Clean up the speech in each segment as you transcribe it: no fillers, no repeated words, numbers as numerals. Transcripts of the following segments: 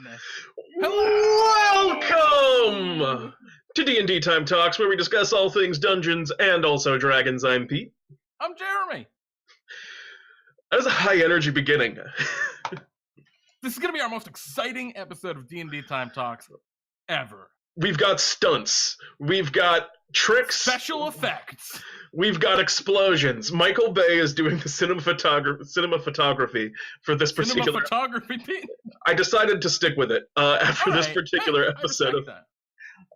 one. Hello! Welcome to DnDTime Talks, where we discuss all things Dungeons and also Dragons. I'm Pete. I'm Jeremy. That was a high-energy beginning. This is going to be our most exciting episode of DnDTime Talks ever. We've got stunts. We've got tricks. Special effects. We've got explosions. Michael Bay is doing the cinema photography for this particular... Cinematography, Pete? I decided to stick with it after this particular episode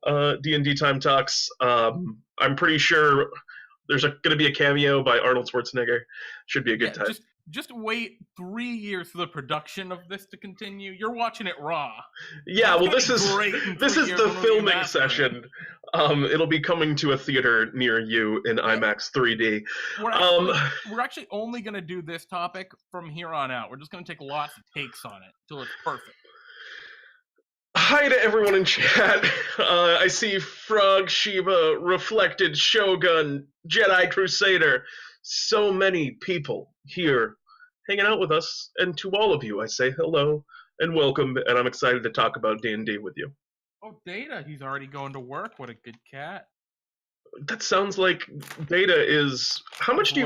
of DnDTime Talks. I'm pretty sure there's going to be a cameo by Arnold Schwarzenegger. Should be a good time. Just wait 3 years for the production of this to continue. You're watching it raw. Yeah, well, this is the filming session. It'll be coming to a theater near you in IMAX 3D. We're actually only going to do this topic from here on out. We're just going to take lots of takes on it until it's perfect. Hi to everyone in chat. I see Frog, Shiva, Reflected, Shogun, Jedi Crusader. So many people here hanging out with us, and to all of you I say hello and welcome, and I'm excited to talk about D&D with you. Oh, Data, he's already going to work. What a good cat. That sounds like Data is... How much do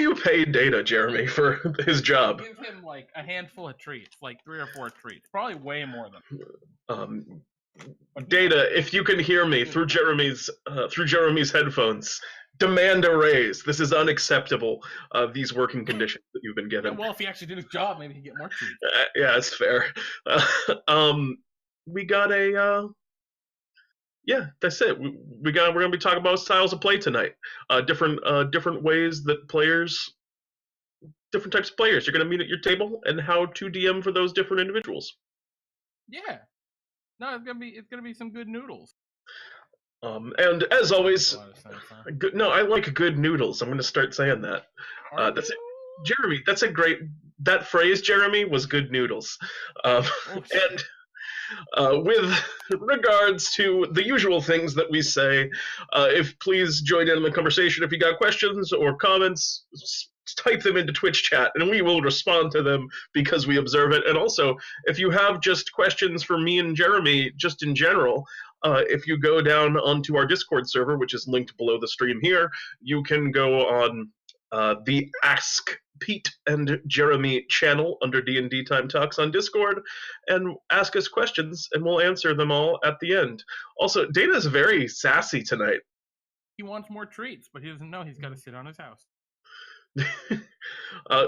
you pay Data, Jeremy, for his job? Give him like a handful of treats, like 3 or 4 treats. Probably way more than Data, if you can hear me through Jeremy's headphones, demand a raise. This is unacceptable, these working conditions that you've been given. Yeah, well, if he actually did his job, maybe he'd get more treats. Yeah, that's fair. We got a... yeah, that's it. We're going to be talking about styles of play tonight. Different ways that players... Different types of players you're going to meet at your table, and how to DM for those different individuals. Yeah. No, it's gonna be some good noodles. And as always, I like good noodles. I'm going to start saying that. That's it. Jeremy, that's a great... That phrase, Jeremy, was good noodles. And with regards to the usual things that we say, if please join in the conversation. If you got questions or comments, type them into Twitch chat, and we will respond to them because we observe it. And also, if you have just questions for me and Jeremy, just in general, if you go down onto our Discord server, which is linked below the stream here, you can go on the Ask Pete and Jeremy channel under DnDTime Talks on Discord and ask us questions, and we'll answer them all at the end. Also, Data's very sassy tonight. He wants more treats, but he doesn't know he's got to sit on his house.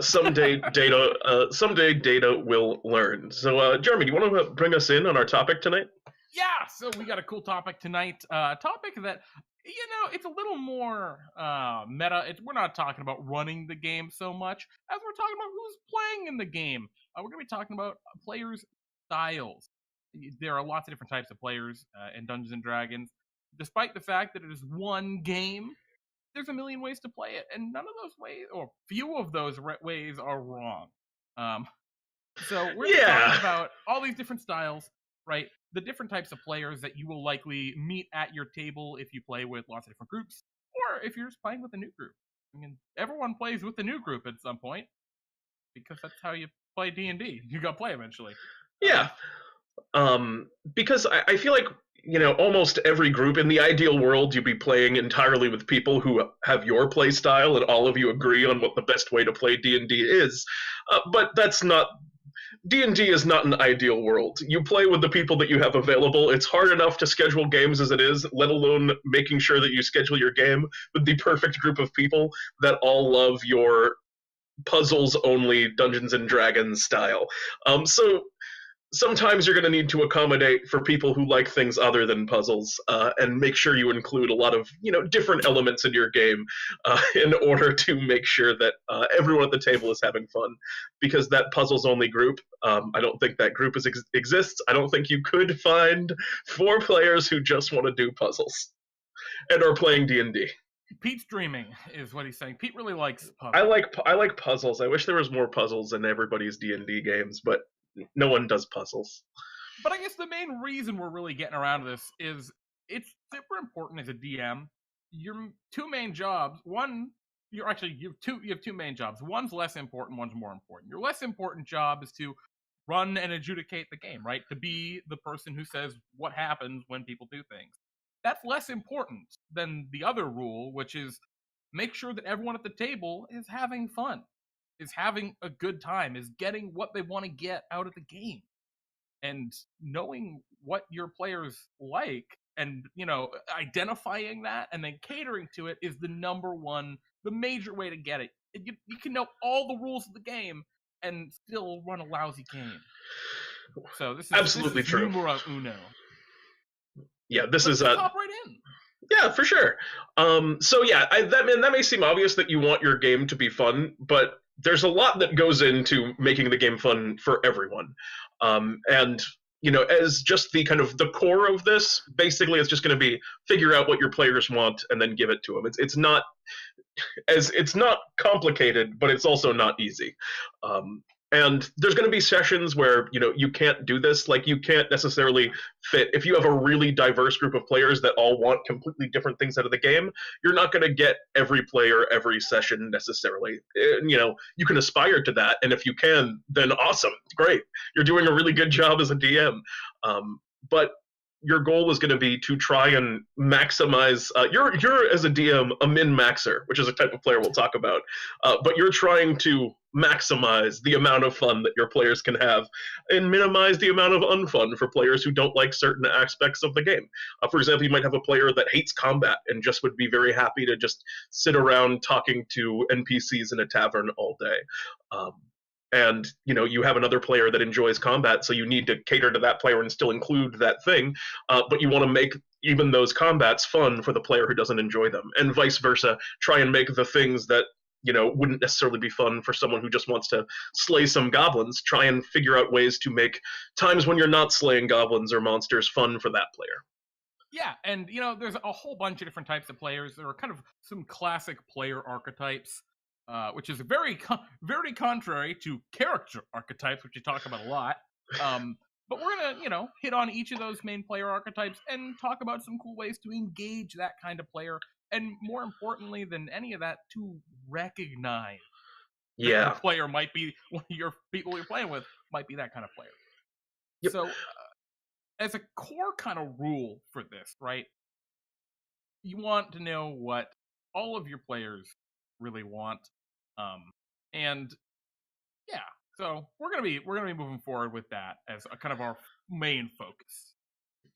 Someday Data will learn. So, Jeremy, do you want to bring us in on our topic tonight? Yeah, so we got a cool topic tonight. Topic that, it's a little more meta. We're not talking about running the game so much as we're talking about who's playing in the game. We're going to be talking about players' styles. There are lots of different types of players in Dungeons & Dragons. Despite the fact that it is one game, there's a million ways to play it, and none of those ways, or few of those ways, are wrong. So we're talking about all these different styles, right? The different types of players that you will likely meet at your table if you play with lots of different groups, or if you're just playing with a new group. I mean, everyone plays with a new group at some point, because that's how you play D&D. You gotta play eventually. Yeah. Because I feel like, almost every group, in the ideal world, you'd be playing entirely with people who have your play style, and all of you agree on what the best way to play D&D is. But that's not... D&D is not an ideal world. You play with the people that you have available. It's hard enough to schedule games as it is, let alone making sure that you schedule your game with the perfect group of people that all love your puzzles-only Dungeons & Dragons style. So sometimes you're going to need to accommodate for people who like things other than puzzles, and make sure you include a lot of, different elements in your game in order to make sure that everyone at the table is having fun. Because that puzzles-only group, I don't think that group exists. I don't think you could find 4 players who just want to do puzzles and are playing D&D. Pete's dreaming is what he's saying. Pete really likes puzzles. I like puzzles. I wish there was more puzzles in everybody's D&D games, but no one does puzzles. But I guess the main reason we're really getting around to this is it's super important as a DM. Your 2 main jobs, you have two main jobs. One's less important, one's more important. Your less important job is to run and adjudicate the game, right? To be the person who says what happens when people do things. That's less important than the other rule, which is make sure that everyone at the table is having fun, is having a good time, is getting what they want to get out of the game. And knowing what your players like and, identifying that and then catering to it is the number one, the major way to get it. You can know all the rules of the game and still run a lousy game. So this Absolutely is true. numero uno. Yeah, this Let's is hop right in. Yeah, for sure. So yeah, that may seem obvious that you want your game to be fun, but there's a lot that goes into making the game fun for everyone. And as just the kind of the core of this, basically, it's just going to be figure out what your players want and then give it to them. It's not complicated, but it's also not easy. And there's going to be sessions where you can't do this. Like, you can't necessarily fit, if you have a really diverse group of players that all want completely different things out of the game, you're not going to get every player every session necessarily. You can aspire to that, and if you can, then awesome, great, you're doing a really good job as a DM. But your goal is going to be to try and maximize. You're as a DM a min maxer, which is a type of player we'll talk about. But you're trying to maximize the amount of fun that your players can have, and minimize the amount of unfun for players who don't like certain aspects of the game. For example, you might have a player that hates combat and just would be very happy to just sit around talking to NPCs in a tavern all day. And you have another player that enjoys combat, so you need to cater to that player and still include that thing, but you want to make even those combats fun for the player who doesn't enjoy them, and vice versa. Try and make the things that wouldn't necessarily be fun for someone who just wants to slay some goblins. Try and figure out ways to make times when you're not slaying goblins or monsters fun for that player. Yeah, and there's a whole bunch of different types of players. There are kind of some classic player archetypes, which is very contrary to character archetypes, which you talk about a lot. But we're gonna, hit on each of those main player archetypes and talk about some cool ways to engage that kind of player, and more importantly than any of that, to recognize that your player might be one of your people you're playing with might be that kind of player. Yep. So, as a core kind of rule for this, right? You want to know what all of your players really want, and yeah, so we're gonna be moving forward with that as a kind of our main focus.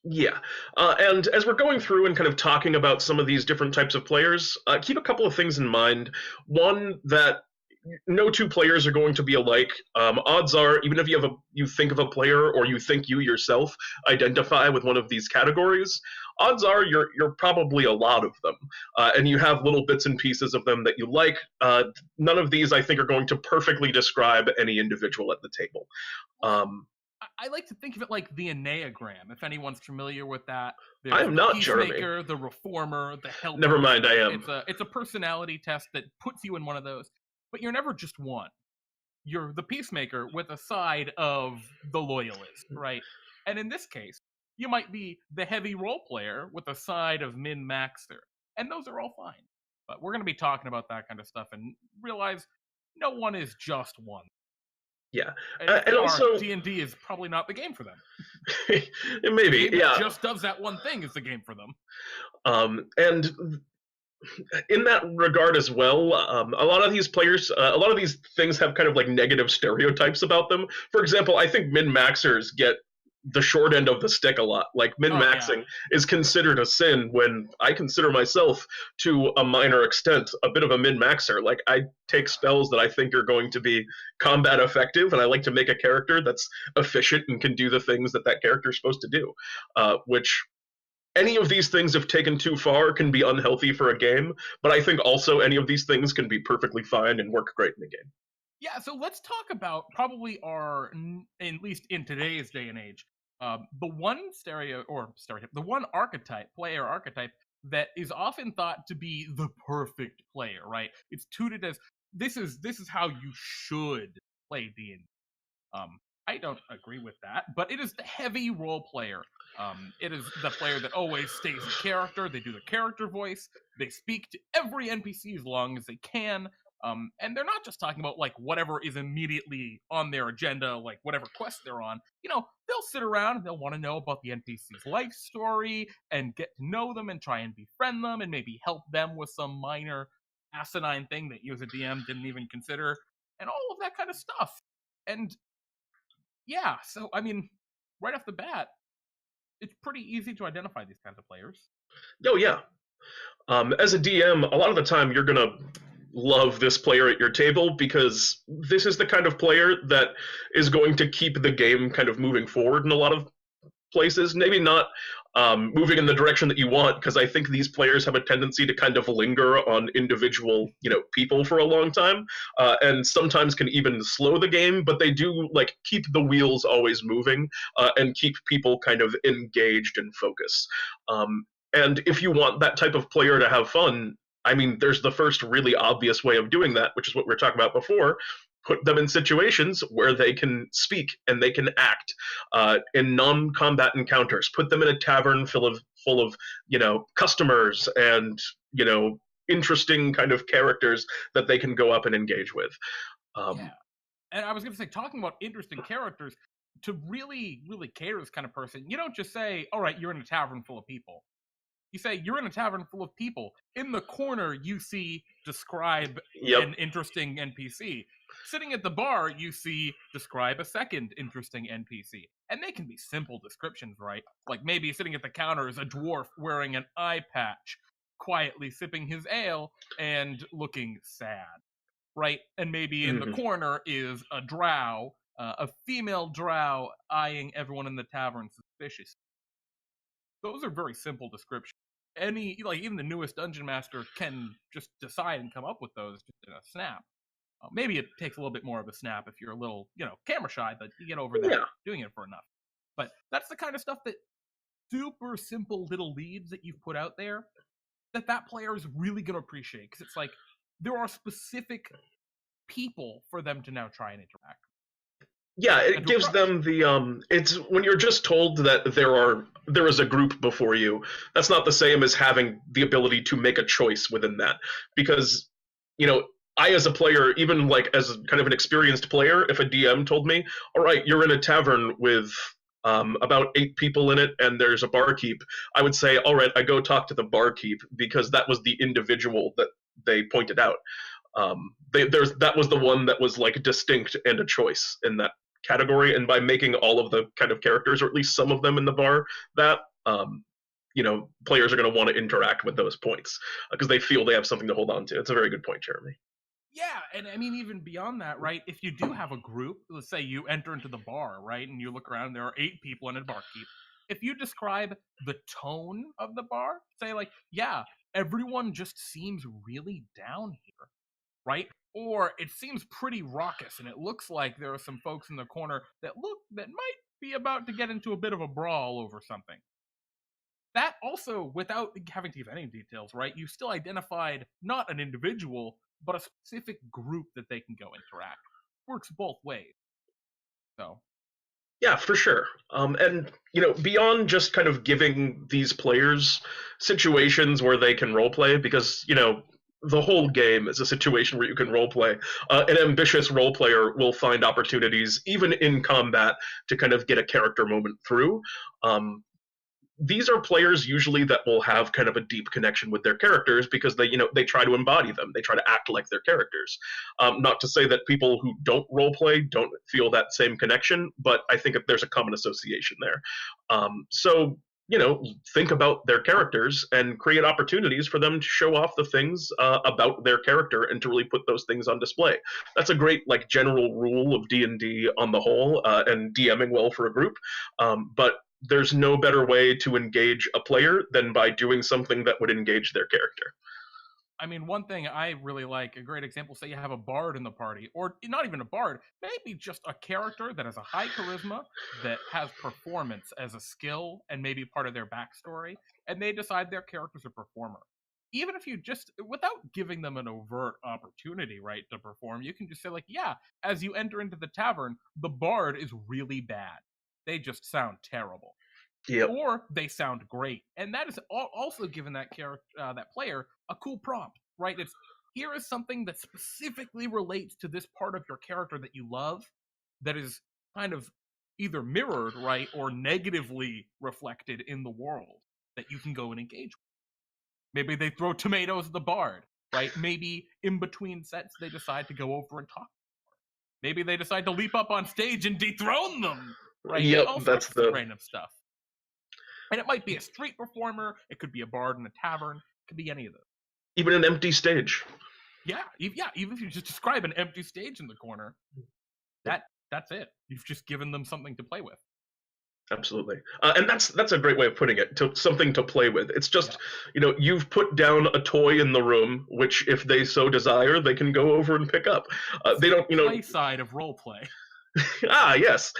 Yeah, and as we're going through and kind of talking about some of these different types of players, keep a couple of things in mind. One, that no two players are going to be alike. Odds are, even if you think of a player, or you think you yourself identify with one of these categories, odds are you're probably a lot of them, and you have little bits and pieces of them that you like. None of these, I think, are going to perfectly describe any individual at the table. I like to think of it like the Enneagram, if anyone's familiar with that. I am not, Jeremy. The Peacemaker, the Reformer, the Helper. Never mind, I am. It's a personality test that puts you in one of those, but you're never just one. You're the Peacemaker with a side of the Loyalist, right? And in this case, you might be the heavy role player with a side of min-maxer, and those are all fine. But we're going to be talking about that kind of stuff and realize no one is just one. Yeah, and also D&D is probably not the game for them. Maybe, the game yeah. that just does that one thing is the game for them. And in that regard as well, a lot of these players, a lot of these things have kind of like negative stereotypes about them. For example, I think min-maxers get the short end of the stick a lot. Like, min-maxing is considered a sin, when I consider myself, to a minor extent, a bit of a min-maxer. Like, I take spells that I think are going to be combat effective, and I like to make a character that's efficient and can do the things that character is supposed to do, which any of these things, if taken too far, can be unhealthy for a game, but I think also any of these things can be perfectly fine and work great in a game. Yeah, so let's talk about probably at least in today's day and age, the one the one player archetype that is often thought to be the perfect player, right? It's touted as this is how you should play D&D. I don't agree with that, but it is the heavy role player. It is the player that always stays in character. They do the character voice. They speak to every NPC as long as they can. And they're not just talking about like whatever is immediately on their agenda, like whatever quest they're on. They'll sit around and they'll want to know about the NPC's life story and get to know them and try and befriend them and maybe help them with some minor asinine thing that you as a DM didn't even consider, and all of that kind of stuff. And yeah, so I mean, right off the bat, it's pretty easy to identify these kinds of players. Oh yeah. As a DM, a lot of the time you're gonna love this player at your table because this is the kind of player that is going to keep the game kind of moving forward in a lot of places. Maybe not moving in the direction that you want, because I think these players have a tendency to kind of linger on individual, people for a long time, and sometimes can even slow the game. But they do like keep the wheels always moving and keep people kind of engaged and focused. And if you want that type of player to have fun, I mean, there's the first really obvious way of doing that, which is what we were talking about before. Put them in situations where they can speak and they can act in non-combat encounters. Put them in a tavern full of customers and interesting kind of characters that they can go up and engage with. Yeah, and I was going to say, talking about interesting characters, to really, really cater this kind of person, you don't just say, "All right, you're in a tavern full of people." You say, "You're in a tavern full of people. In the corner, you see describe Yep. an interesting NPC. Sitting at the bar, you see describe a second interesting NPC." And they can be simple descriptions, right? Like maybe sitting at the counter is a dwarf wearing an eye patch, quietly sipping his ale and looking sad, right? And maybe in the corner is a drow, a female drow eyeing everyone in the tavern suspiciously. Those are very simple descriptions. Even the newest dungeon master can just decide and come up with those just in a snap. Maybe it takes a little bit more of a snap if you're a little, camera shy, but you get over that doing it for enough. But that's the kind of stuff that super simple little leads that you've put out there that player is really going to appreciate, because it's like there are specific people for them to now try and interact. Yeah, it gives them the it's when you're just told that there is a group before you, that's not the same as having the ability to make a choice within that. Because, I as a player, even like as kind of an experienced player, if a DM told me, "All right, you're in a tavern with about 8 people in it, and there's a barkeep," I would say, "All right, I go talk to the barkeep," because that was the individual that they pointed out. That was the one that was like distinct and a choice in that category, and by making all of the kind of characters, or at least some of them in the bar, that players are going to want to interact with those points because they feel they have something to hold on to. It's a very good point, Jeremy. Yeah, and I mean, even beyond that, right? If you do have a group, let's say you enter into the bar, right, and you look around, there are 8 people and a barkeep. If you describe the tone of the bar, say like, "Yeah, everyone just seems really down here," right? Or it seems pretty raucous, and it looks like there are some folks in the corner that might be about to get into a bit of a brawl over something. That also, without having to give any details, right? You still identified not an individual, but a specific group that they can go interact. Works both ways. So. Yeah, for sure. And beyond just kind of giving these players situations where they can roleplay, because the whole game is a situation where you can roleplay. An ambitious role player will find opportunities, even in combat, to kind of get a character moment through. These are players usually that will have kind of a deep connection with their characters because they try to embody them. They try to act like their characters. Not to say that people who don't role play don't feel that same connection, but I think that there's a common association there. So think about their characters and create opportunities for them to show off the things about their character and to really put those things on display. That's a great like general rule of D&D on the whole, and DMing well for a group. But there's no better way to engage a player than by doing something that would engage their character. I mean, one thing I really like, a great example, say you have a bard in the party, or not even a bard, maybe just a character that has a high charisma, that has performance as a skill and maybe part of their backstory, and they decide their character's a performer. Even if you just, without giving them an overt opportunity, right, to perform, you can just say, like, yeah, as you enter into the tavern, the bard is really bad. They just sound terrible. Yep. Or they sound great, and that is also given that character, that player, a cool prompt, right? It's here is something that specifically relates to this part of your character that you love, that is kind of either mirrored, right, or negatively reflected in the world that you can go and engage with. Maybe they throw tomatoes at the bard, right? Maybe in between sets they decide to go over and talk. Maybe they decide to leap up on stage and dethrone them, right? Yep, All that's sorts of the random stuff. And it might be a street performer, it could be a bard in a tavern, it could be any of those. even an empty stage. Yeah, even if you just describe an empty stage in the corner, that's it. You've just given them something to play with. Absolutely, and that's a great way of putting it. To something to play with. It's just you've put down a toy in the room, which if they so desire, they can go over and pick up. They don't play side of role play. Yes.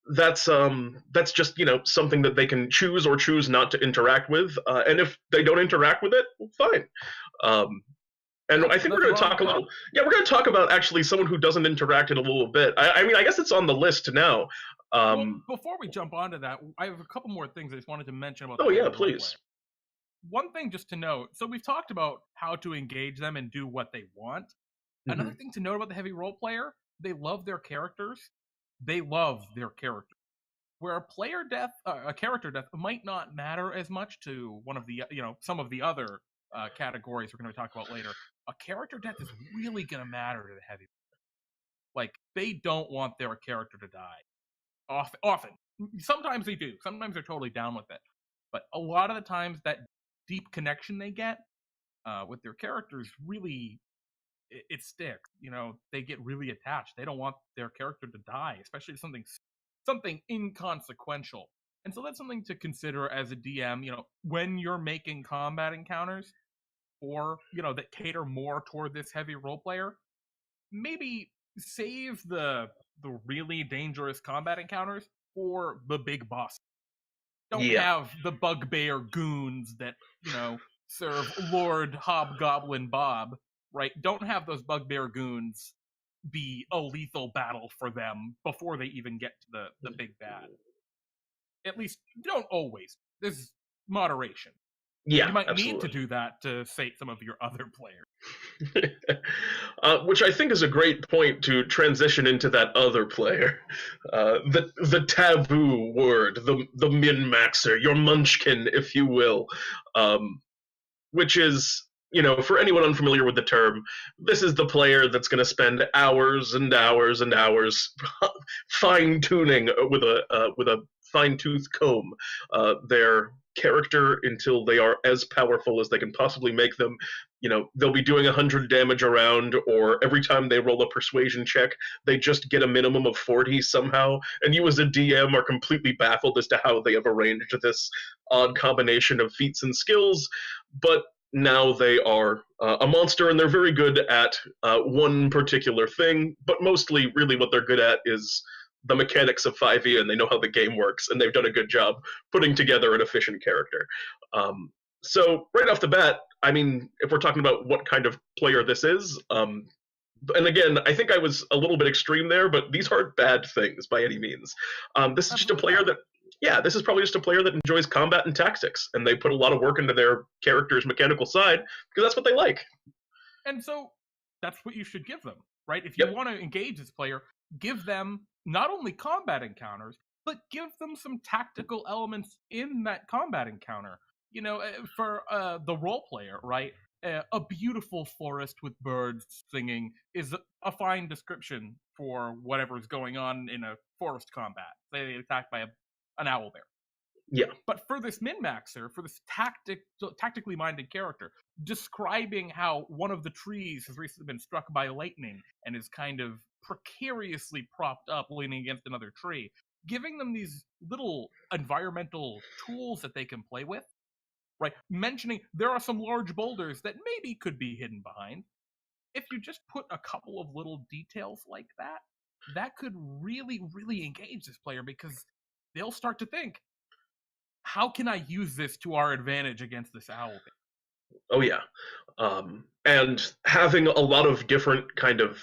That's just something that they can choose or choose not to interact with, and if they don't interact with it, fine. And I think we're going to talk a little. Yeah, we're going to talk about actually someone who doesn't interact in a little bit. I mean, I guess it's on the list now. Well, before we jump onto that, I have a couple more things I just wanted to mention about. Oh yeah, please. One thing just to note. So we've talked about how to engage them and do what they want. Mm-hmm. Another thing to note about the heavy role player: they love their characters. They love their characters. Where a character death might not matter as much to one of the some of the other categories we're going to talk about later. A character death is really going to matter to the heavy. Like, they don't want their character to die. Often. Sometimes they do. Sometimes they're totally down with it. But a lot of the times, that deep connection they get with their characters really, it sticks. They get really attached. They don't want their character to die, especially something inconsequential. And so that's something to consider as a DM, when you're making combat encounters, or that cater more toward this heavy role player. Maybe save the really dangerous combat encounters for the big boss. Don't have the bugbear goons that serve Lord Hobgoblin Bob, right? Don't have those bugbear goons be a lethal battle for them before they even get to the big bad. At least don't always. There's moderation. Yeah, you might absolutely need to do that to sate some of your other players. Which I think is a great point to transition into that other player. The taboo word, the min-maxer, your munchkin, if you will. Which is, for anyone unfamiliar with the term, this is the player that's going to spend hours and hours and hours fine-tuning with a fine-tooth comb their character until they are as powerful as they can possibly make them. They'll be doing 100 damage around, or every time they roll a persuasion check, they just get a minimum of 40 somehow, and you as a DM are completely baffled as to how they have arranged this odd combination of feats and skills, but now they are a monster, and they're very good at one particular thing, but mostly really what they're good at is the mechanics of 5e, and they know how the game works, and they've done a good job putting together an efficient character. So right off the bat, I mean, if we're talking about what kind of player this is, and again, I think I was a little bit extreme there, but these aren't bad things by any means. This is just a player that, this is probably just a player that enjoys combat and tactics, and they put a lot of work into their character's mechanical side because that's what they like. And so that's what you should give them, right? If you want to engage this player, give them not only combat encounters, but give them some tactical elements in that combat encounter. For the role player, right? A beautiful forest with birds singing is a fine description for whatever's going on in a forest combat. Say they attacked by an owl bear. Yeah. But for this min-maxer, for this tactically minded character, describing how one of the trees has recently been struck by lightning and is kind of precariously propped up leaning against another tree, giving them these little environmental tools that they can play with, right? Mentioning there are some large boulders that maybe could be hidden behind. If you just put a couple of little details like that, that could really, really engage this player, because they'll start to think, how can I use this to our advantage against this owl bear? Oh, yeah. And having a lot of different kind of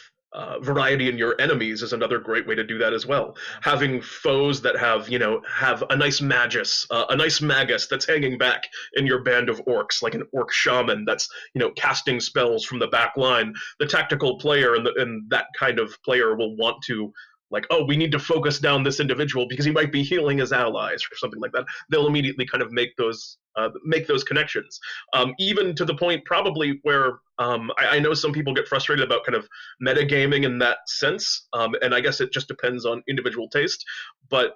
variety in your enemies is another great way to do that as well. Absolutely. Having foes that have a nice magus, a nice magus that's hanging back in your band of orcs, like an orc shaman that's casting spells from the back line. The tactical player and that kind of player will want to, like, oh, we need to focus down this individual because he might be healing his allies or something like that. They'll immediately kind of make those connections, even to the point probably where I know some people get frustrated about kind of metagaming in that sense, and I guess it just depends on individual taste. But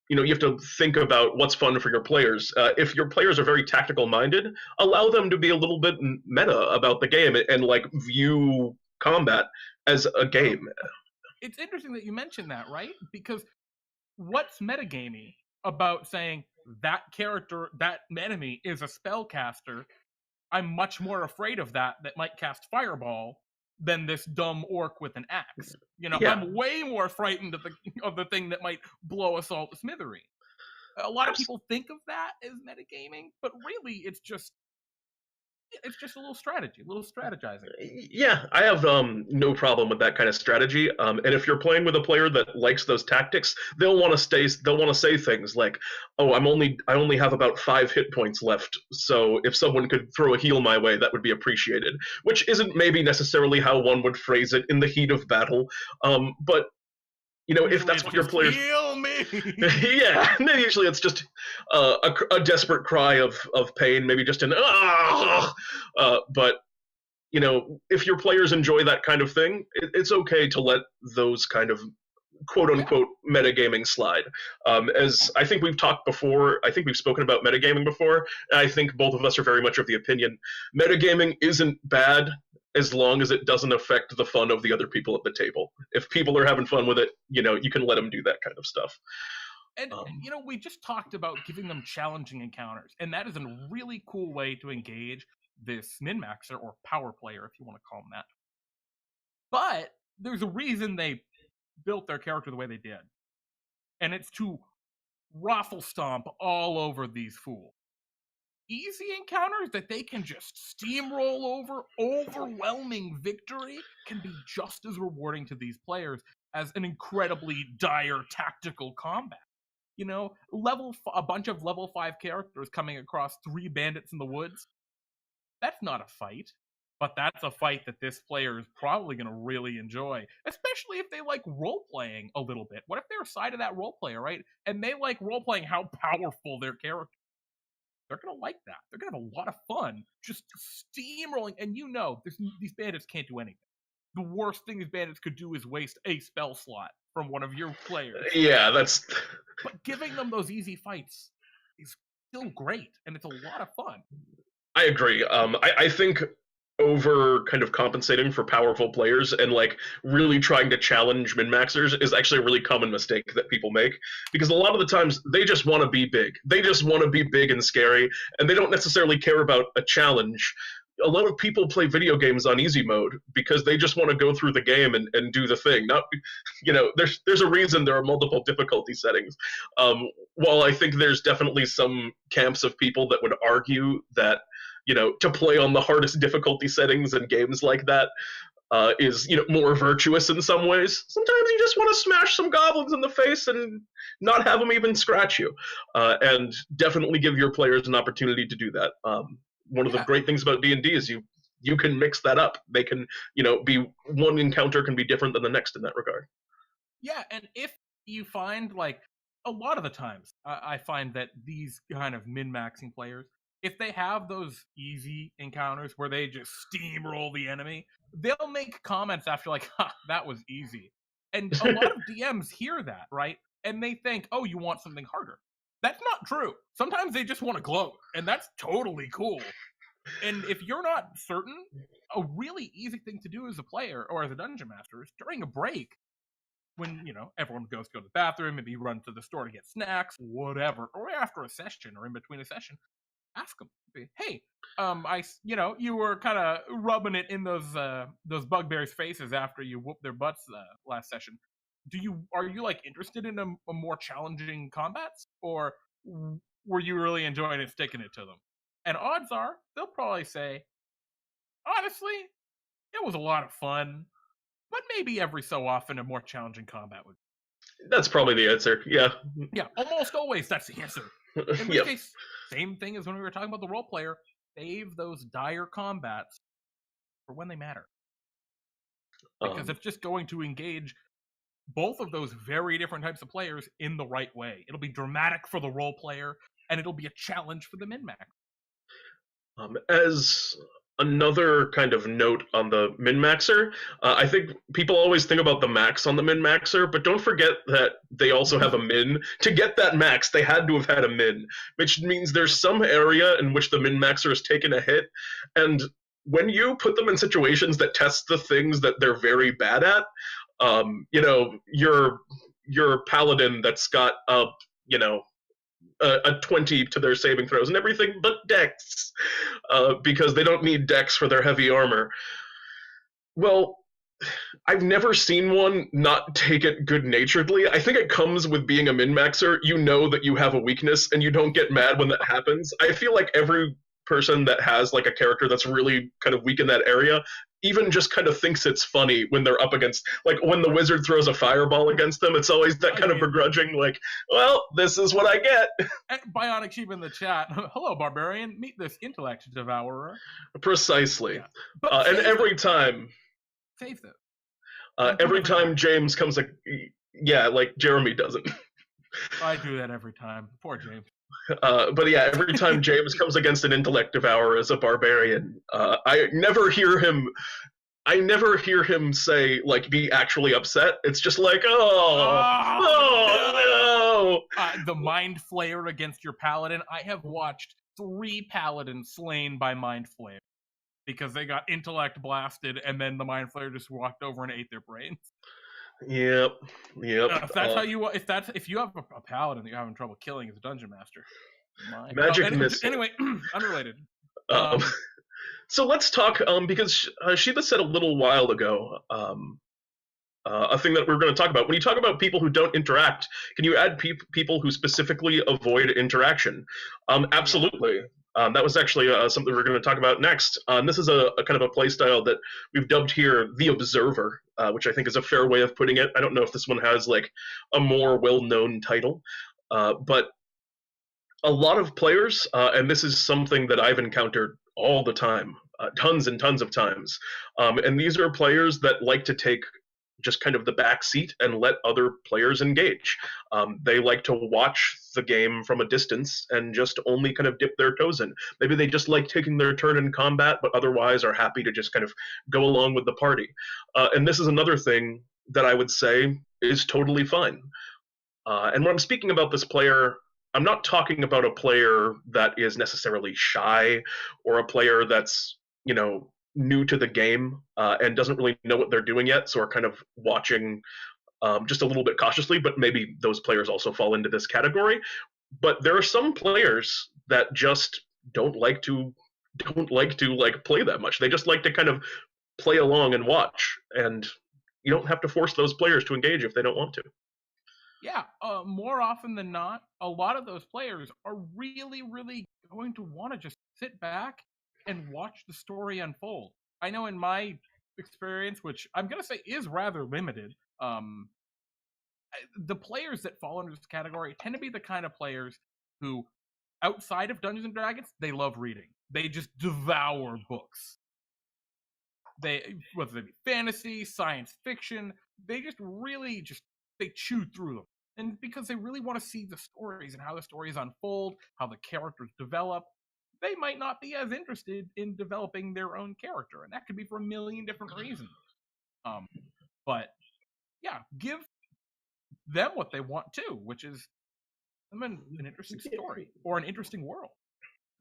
you have to think about what's fun for your players. If your players are very tactical minded, allow them to be a little bit meta about the game and like view combat as a game. It's interesting that you mentioned that, right? Because what's metagamey about saying that character, that enemy is a spellcaster? I'm much more afraid of that might cast fireball than this dumb orc with an axe. Yeah, I'm way more frightened of the thing that might blow us all to smithery. A lot of people think of that as metagaming, but really it's just a little strategy, a little strategizing. yeah, I have no problem with that kind of strategy. And if you're playing with a player that likes those tactics, they'll want to stay. They'll want to say things like, "Oh, I only have about 5 hit points left. So if someone could throw a heal my way, that would be appreciated." Which isn't maybe necessarily how one would phrase it in the heat of battle. But if Usually that's it's what your just players, heal me. yeah, usually it's just a desperate cry of pain, maybe just an ah. But if your players enjoy that kind of thing, it's okay to let those kind of quote Yeah, unquote metagaming slide. As I think we've talked before, I think we've spoken about metagaming before, and I think both of us are very much of the opinion metagaming isn't bad as long as it doesn't affect the fun of the other people at the table. If people are having fun with it, you can let them do that kind of stuff. and Um, we just talked about giving them challenging encounters, and that is a really cool way to engage this min maxer or power player, if you want to call them that. But there's a reason they built their character the way they did, and it's to raffle stomp all over these fools. Easy encounters that they can just steamroll over, overwhelming victory can be just as rewarding to these players as an incredibly dire tactical combat. A bunch of level 5 characters coming across 3 bandits in the woods, that's not a fight. But that's a fight that this player is probably going to really enjoy, especially if they like role playing a little bit. What if they're a side of that role player, right? And they like role playing how powerful their character. They're gonna like that. They're gonna have a lot of fun just steamrolling. And these bandits can't do anything. The worst thing these bandits could do is waste a spell slot from one of your players. yeah, that's. But giving them those easy fights is still great, and it's a lot of fun. I agree. I think over kind of compensating for powerful players and like really trying to challenge min maxers is actually a really common mistake that people make, because a lot of the times they just want to be big. They just want to be big and scary, and they don't necessarily care about a challenge. A lot of people play video games on easy mode because they just want to go through the game and do the thing. Not, there's a reason there are multiple difficulty settings. While I think there's definitely some camps of people that would argue that to play on the hardest difficulty settings in games like that is more virtuous in some ways. Sometimes you just want to smash some goblins in the face and not have them even scratch you, and definitely give your players an opportunity to do that. One of the Yeah, great things about D&D is you can mix that up. They can be one encounter can be different than the next in that regard. yeah. And if you find like a lot of the times, I find that these kind of min maxing players, if they have those easy encounters where they just steamroll the enemy, they'll make comments after like, "Ha, that was easy." And a lot of DMs hear that, right? And they think, "Oh, you want something harder." That's not true. Sometimes they just want to gloat, and that's totally cool. And if you're not certain, a really easy thing to do as a player or as a dungeon master is during a break, when everyone goes to go to the bathroom, maybe run to the store to get snacks, whatever, or after a session or in between a session, ask them, "Hey, you were kind of rubbing it in those bugbears' faces after you whooped their butts last session. Are you like interested in a more challenging combats, or were you really enjoying it, sticking it to them?" And odds are they'll probably say, "Honestly, it was a lot of fun. but maybe every so often a more challenging combat would. That's probably the answer. Yeah. Yeah, almost always that's the answer. In which Yep. case, same thing as when we were talking about the role player. Save those dire combats for when they matter. Because it's just going to engage both of those very different types of players in the right way. It'll be dramatic for the role player, and it'll be a challenge for the min-max. As another kind of note on the min-maxer, I think people always think about the max on the min-maxer, but don't forget that they also have a min. To get that max, they had to have had a min, which means there's some area in which the min-maxer has taken a hit, and when you put them in situations that test the things that they're very bad at, your paladin that's got a 20 to their saving throws and everything but dex, because they don't need dex for their heavy armor. Well, I've never seen one not take it good-naturedly. I think it comes with being a min-maxer. You know that you have a weakness, and you don't get mad when that happens. I feel like every person that has like a character that's really kind of weak in that area even just kind of thinks it's funny when they're up against, like when the wizard throws a fireball against them, it's always that kind of begrudging, like, well, this is what I get. Bionic Sheep in the chat. Hello, barbarian. Meet this intellect devourer. Precisely. Yeah. And every time. Save them. Every time James comes, yeah, like Jeremy doesn't. I do that every time. Poor James. But yeah, every time James comes against an intellect devourer as a barbarian, I never hear him say, like, be actually upset. It's just like, oh no! The Mind Flayer against your paladin. I have watched 3 paladins slain by Mind Flayer because they got intellect blasted, and then the Mind Flayer just walked over and ate their brains. Yep. If that's how you, if you have a paladin that you're having trouble killing as a dungeon master, magic missile. Anyway, unrelated. So let's talk, because Sheila said a little while ago, a thing that we're going to talk about. When you talk about people who don't interact, can you add people who specifically avoid interaction? Absolutely. That was actually something we're going to talk about next. This is a kind of a playstyle that we've dubbed here the Observer, which I think is a fair way of putting it. I don't know if this one has like a more well-known title, but a lot of players, and this is something that I've encountered all the time, tons and tons of times, and these are players that like to take just kind of the back seat and let other players engage. They like to watch the game from a distance and just only kind of dip their toes in. Maybe they just like taking their turn in combat, but otherwise are happy to just kind of go along with the party. And this is another thing that I would say is totally fine. And when I'm speaking about this player, I'm not talking about a player that is necessarily shy or a player that's, new to the game and doesn't really know what they're doing yet, so are kind of watching just a little bit cautiously, but maybe those players also fall into this category. But there are some players that just don't like to play that much. They just like to kind of play along and watch, and you don't have to force those players to engage if they don't want to. Yeah, more often than not, a lot of those players are really, really going to want to just sit back and watch the story unfold. I know in my experience, which I'm going to say is rather limited, the players that fall under this category tend to be the kind of players who, outside of Dungeons and Dragons, they love reading. They just devour books. Whether they be fantasy, science fiction, they just really they chew through them. And because they really want to see the stories and how the stories unfold, how the characters develop, they might not be as interested in developing their own character. And that could be for a million different reasons. But yeah, give them what they want too, which is an interesting story or an interesting world.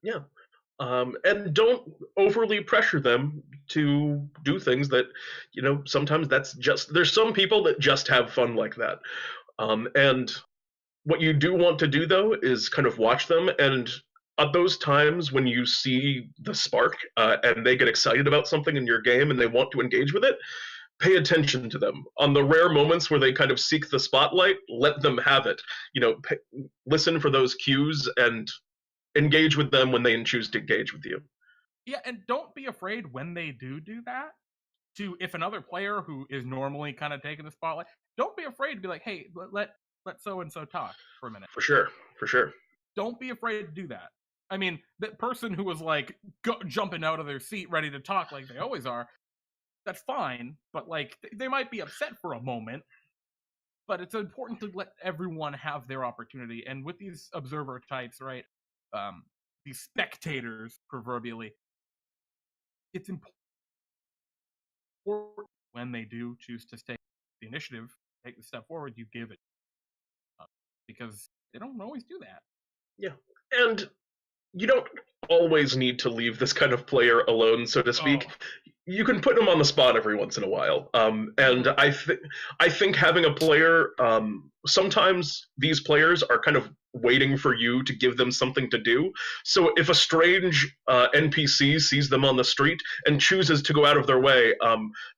Yeah. And don't overly pressure them to do things that, sometimes there's some people that just have fun like that. And what you do want to do, though, is kind of watch them, and at those times when you see the spark and they get excited about something in your game and they want to engage with it, pay attention to them. On the rare moments where they kind of seek the spotlight, let them have it. Listen for those cues and engage with them when they choose to engage with you. Yeah, and don't be afraid when they do that. to if another player who is normally kind of taking the spotlight, don't be afraid to be like, hey, let so and so talk for a minute. For sure. Don't be afraid to do that. I mean, that person who was like jumping out of their seat ready to talk like they always are, that's fine, but like they might be upset for a moment, but it's important to let everyone have their opportunity. And with these observer types, right, these spectators proverbially, it's important when they do choose to take the initiative, take the step forward, you give it, because they don't always do that. Yeah, and you don't always need to leave this kind of player alone, so to speak. You can put them on the spot every once in a while. And I think having a player, sometimes these players are kind of waiting for you to give them something to do. So if a strange NPC sees them on the street and chooses to go out of their way,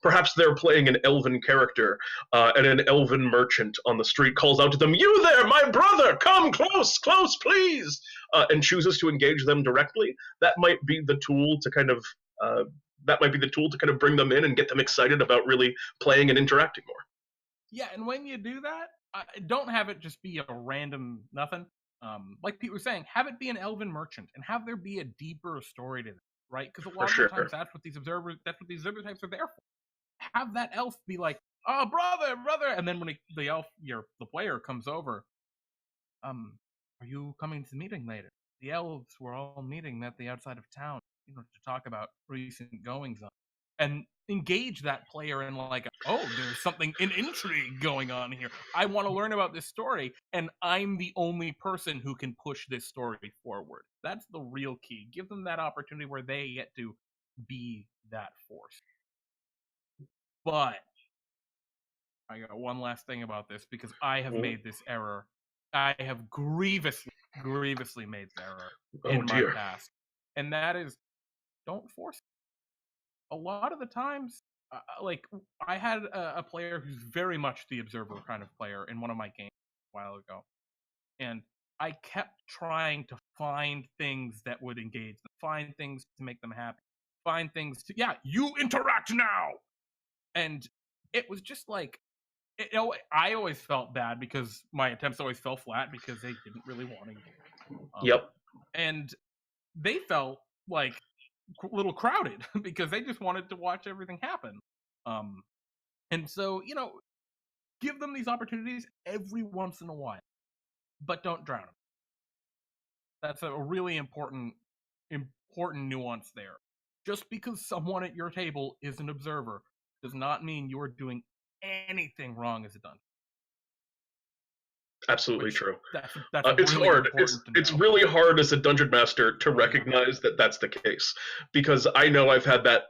perhaps they're playing an elven character, and an elven merchant on the street calls out to them, "You there, my brother, come close, please," and chooses to engage them directly. That might be the tool to kind of bring them in and get them excited about really playing and interacting more. Yeah, and when you do that, don't have it just be a random nothing. Like Pete was saying, have it be an elven merchant and have there be a deeper story to it, right? Because a lot of the times that's what these observer types are there for. Have that elf be like, "Oh, brother," and then when the player comes over, are you coming to the meeting later? The elves were all meeting at the outside of town, to talk about recent goings on, and engage that player in like, oh, there's something in intrigue going on here. I want to learn about this story, and I'm the only person who can push this story forward. That's the real key. Give them that opportunity where they get to be that force. But I got one last thing about this, because I have made this error. I have grievously made this error in my past. And that is, don't force it. A lot of the times, like, I had a player who's very much the observer kind of player in one of my games a while ago. And I kept trying to find things that would engage them, find things to make them happy, find things to, you interact now! And it was just like, I always felt bad because my attempts always fell flat because they didn't really want to. Yep. And they felt like a little crowded because they just wanted to watch everything happen. And so, give them these opportunities every once in a while, but don't drown them. That's a really important nuance there. Just because someone at your table is an observer does not mean you're doing anything wrong as a dungeon. Absolutely true. That's it's really hard. It's really hard as a dungeon master to recognize that that's the case, because I know I've had that,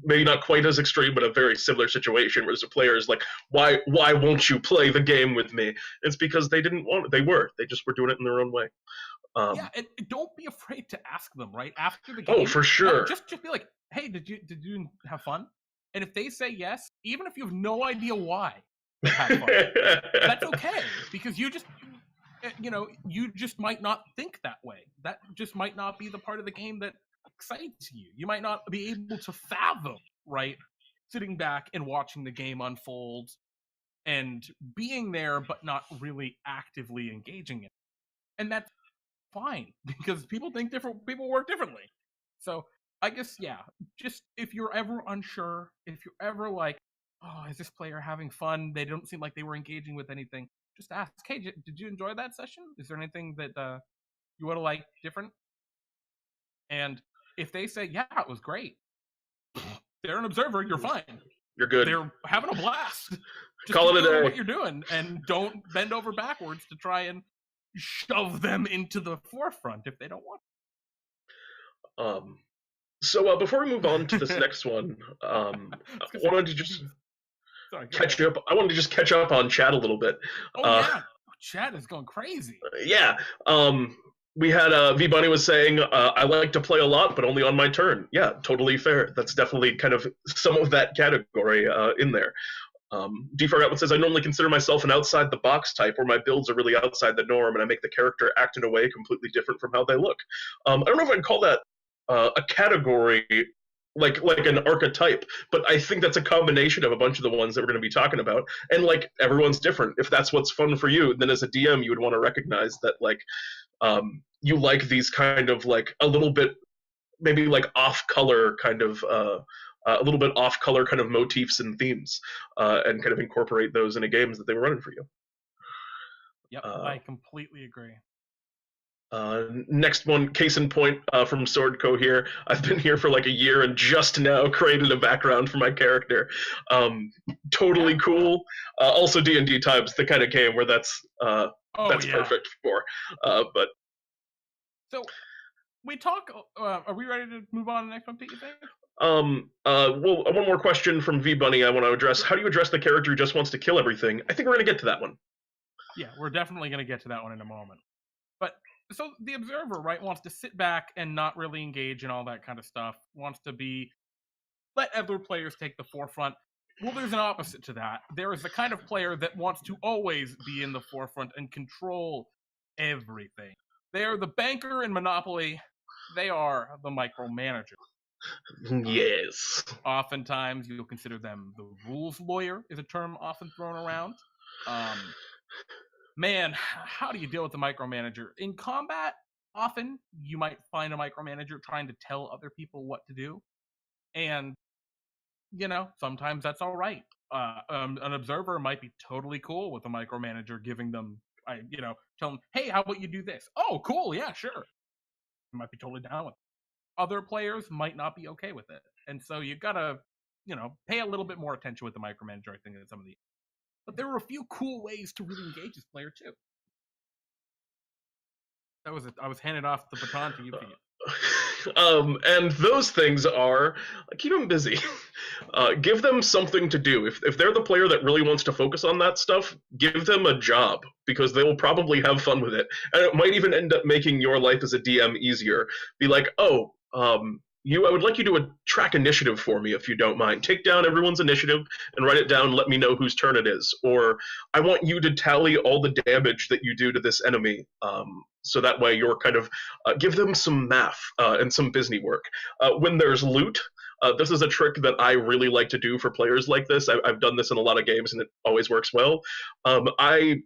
maybe not quite as extreme, but a very similar situation where there's a player is like, why won't you play the game with me? It's because they didn't want it. They just were doing it in their own way. And don't be afraid to ask them right after the game. Oh, for sure. Just be like, hey, did you have fun? And if they say yes, even if you have no idea why, have fun. That's okay, because you just might not think that way. That just might not be the part of the game that excites you. You might not be able to fathom, right, sitting back and watching the game unfold and being there but not really actively engaging in it. And that's fine, because people work differently. So I guess, just if you're ever unsure, if you're ever like, oh, is this player having fun? They don't seem like they were engaging with anything. Just ask, hey, did you enjoy that session? Is there anything that you would have liked different? And if they say, yeah, it was great, they're an observer, you're fine. You're good. They're having a blast. Just call it a day. What you're doing, and don't bend over backwards to try and shove them into the forefront if they don't want. So before we move on to this next one, I wanted to just catch up. I wanted to just catch up on chat a little bit. Chat is going crazy. Yeah. We had V Bunny was saying, I like to play a lot, but only on my turn. Yeah, totally fair. That's definitely kind of some of that category in there. D4 says, I normally consider myself an outside the box type, where my builds are really outside the norm, and I make the character act in a way completely different from how they look. I don't know if I'd call that a category like an archetype, but I think that's a combination of a bunch of the ones that we're going to be talking about, and like everyone's different. If that's what's fun for you, then as a DM you would want to recognize that like you like these kind of like a little bit maybe like off color kind of a little bit off color kind of motifs and themes, and kind of incorporate those into games that they were running for you. Yep, I completely agree. Next one, case in point, from Swordco here. I've been here for like a year and just now created a background for my character. Totally cool. Also, DnDTime's the kind of game where that's perfect for. But so we talk. Are we ready to move on to the next one, Pete? You think? Well, one more question from V Bunny I want to address. How do you address the character who just wants to kill everything? I think we're going to get to that one. Yeah, we're definitely going to get to that one in a moment. But so the observer, right, wants to sit back and not really engage in all that kind of stuff. Wants to let other players take the forefront. Well, there's an opposite to that. There is the kind of player that wants to always be in the forefront and control everything. They are the banker in Monopoly. They are the micromanager. Yes. Oftentimes, you'll consider them the rules lawyer, is a term often thrown around. Man, how do you deal with the micromanager? In combat, often you might find a micromanager trying to tell other people what to do. And, sometimes that's all right. An observer might be totally cool with a micromanager giving them, tell them, hey, how about you do this? Oh, cool, yeah, sure. You might be totally down with it. Other players might not be okay with it. And so you gotta, pay a little bit more attention with the micromanager, I think, than some of the. But there are a few cool ways to really engage this player too. That was it. I was handing off the baton to you, Pete. And those things are keep them busy. Give them something to do. If they're the player that really wants to focus on that stuff, give them a job, because they will probably have fun with it, and it might even end up making your life as a DM easier. Be like, oh, I would like you to track initiative for me, if you don't mind. Take down everyone's initiative and write it down. Let me know whose turn it is. Or I want you to tally all the damage that you do to this enemy. So that way you're kind of give them some math and some business work. When there's loot, this is a trick that I really like to do for players like this. I've done this in a lot of games and it always works well. I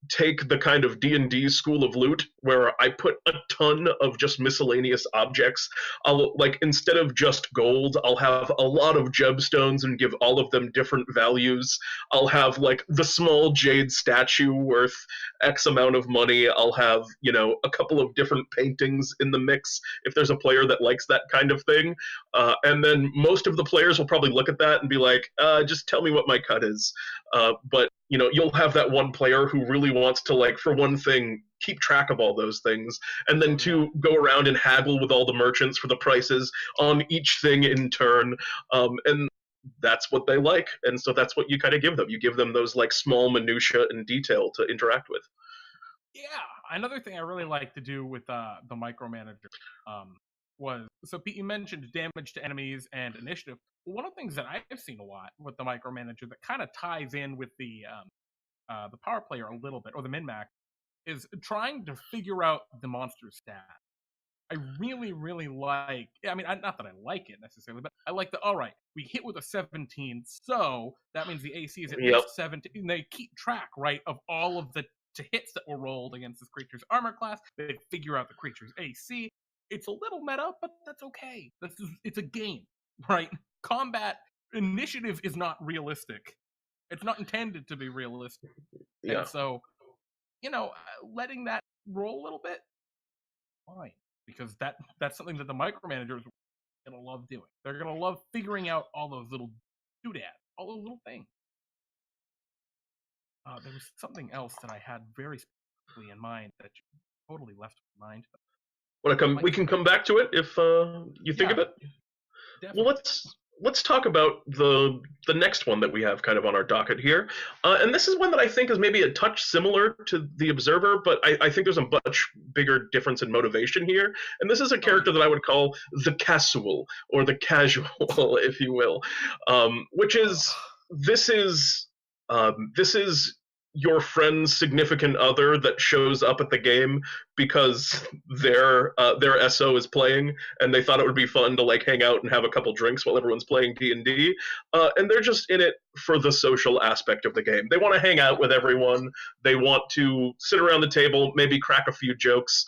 take the kind of D&D school of loot where I put a ton of just miscellaneous objects. I'll, like, instead of just gold, I'll have a lot of gemstones and give all of them different values. I'll have, like, the small jade statue worth X amount of money. I'll have, a couple of different paintings in the mix if there's a player that likes that kind of thing. And then most of the players will probably look at that and be like, just tell me what my cut is. But you'll have that one player who really wants to, like, for one thing, keep track of all those things, and then to go around and haggle with all the merchants for the prices on each thing in turn. And that's what they like, and so that's what you kind of give them. You give them those, like, small minutia and detail to interact with. Yeah, another thing I really like to do with the micromanager was, so Pete, you mentioned damage to enemies and initiative. One of the things that I've seen a lot with the micromanager that kind of ties in with the power player a little bit, or the min-max, is trying to figure out the monster's stat. I really, really like, I mean, not that I like it necessarily, but I like all right, we hit with a 17, so that means the AC is at least 17. And they keep track, right, of all of the hits that were rolled against this creature's armor class. They figure out the creature's AC. It's a little meta, but that's okay. It's a game, right? Combat initiative is not realistic. It's not intended to be realistic. Yeah. And so, letting that roll a little bit, fine. Because that's something that the micromanagers are going to love doing. They're going to love figuring out all those little doodads, all those little things. There was something else that I had very specifically in mind that you totally left my mind. We can come back to it if you think of it. Definitely. Well, let's talk about the next one that we have kind of on our docket here, and this is one that I think is maybe a touch similar to the Observer, but I think there's a much bigger difference in motivation here. And this is a character that I would call the casual, or the casual, if you will, which is this is your friend's significant other that shows up at the game because their SO is playing, and they thought it would be fun to like hang out and have a couple drinks while everyone's playing D&D, and they're just in it for the social aspect of the game. They want to hang out with everyone. They want to sit around the table, maybe crack a few jokes.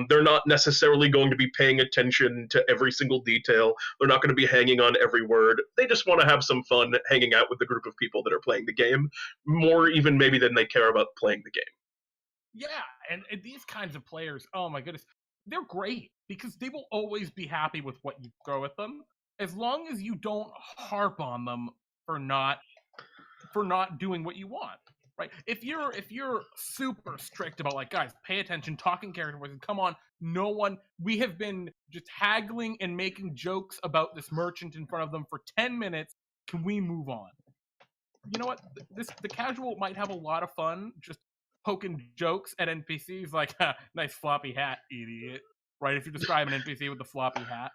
They're not necessarily going to be paying attention to every single detail. They're not going to be hanging on every word. They just want to have some fun hanging out with the group of people that are playing the game, more even maybe than they care about playing the game. Yeah, and these kinds of players, oh my goodness, they're great because they will always be happy with what you throw at them, as long as you don't harp on them for not doing what you want. Right? If you're super strict about like, guys, pay attention, talking character voices, come on, no one, we have been just haggling and making jokes about this merchant in front of them for 10 minutes. Can we move on? You know what? The casual might have a lot of fun just poking jokes at NPCs like, nice floppy hat, idiot. Right? If you describe an NPC with the floppy hat.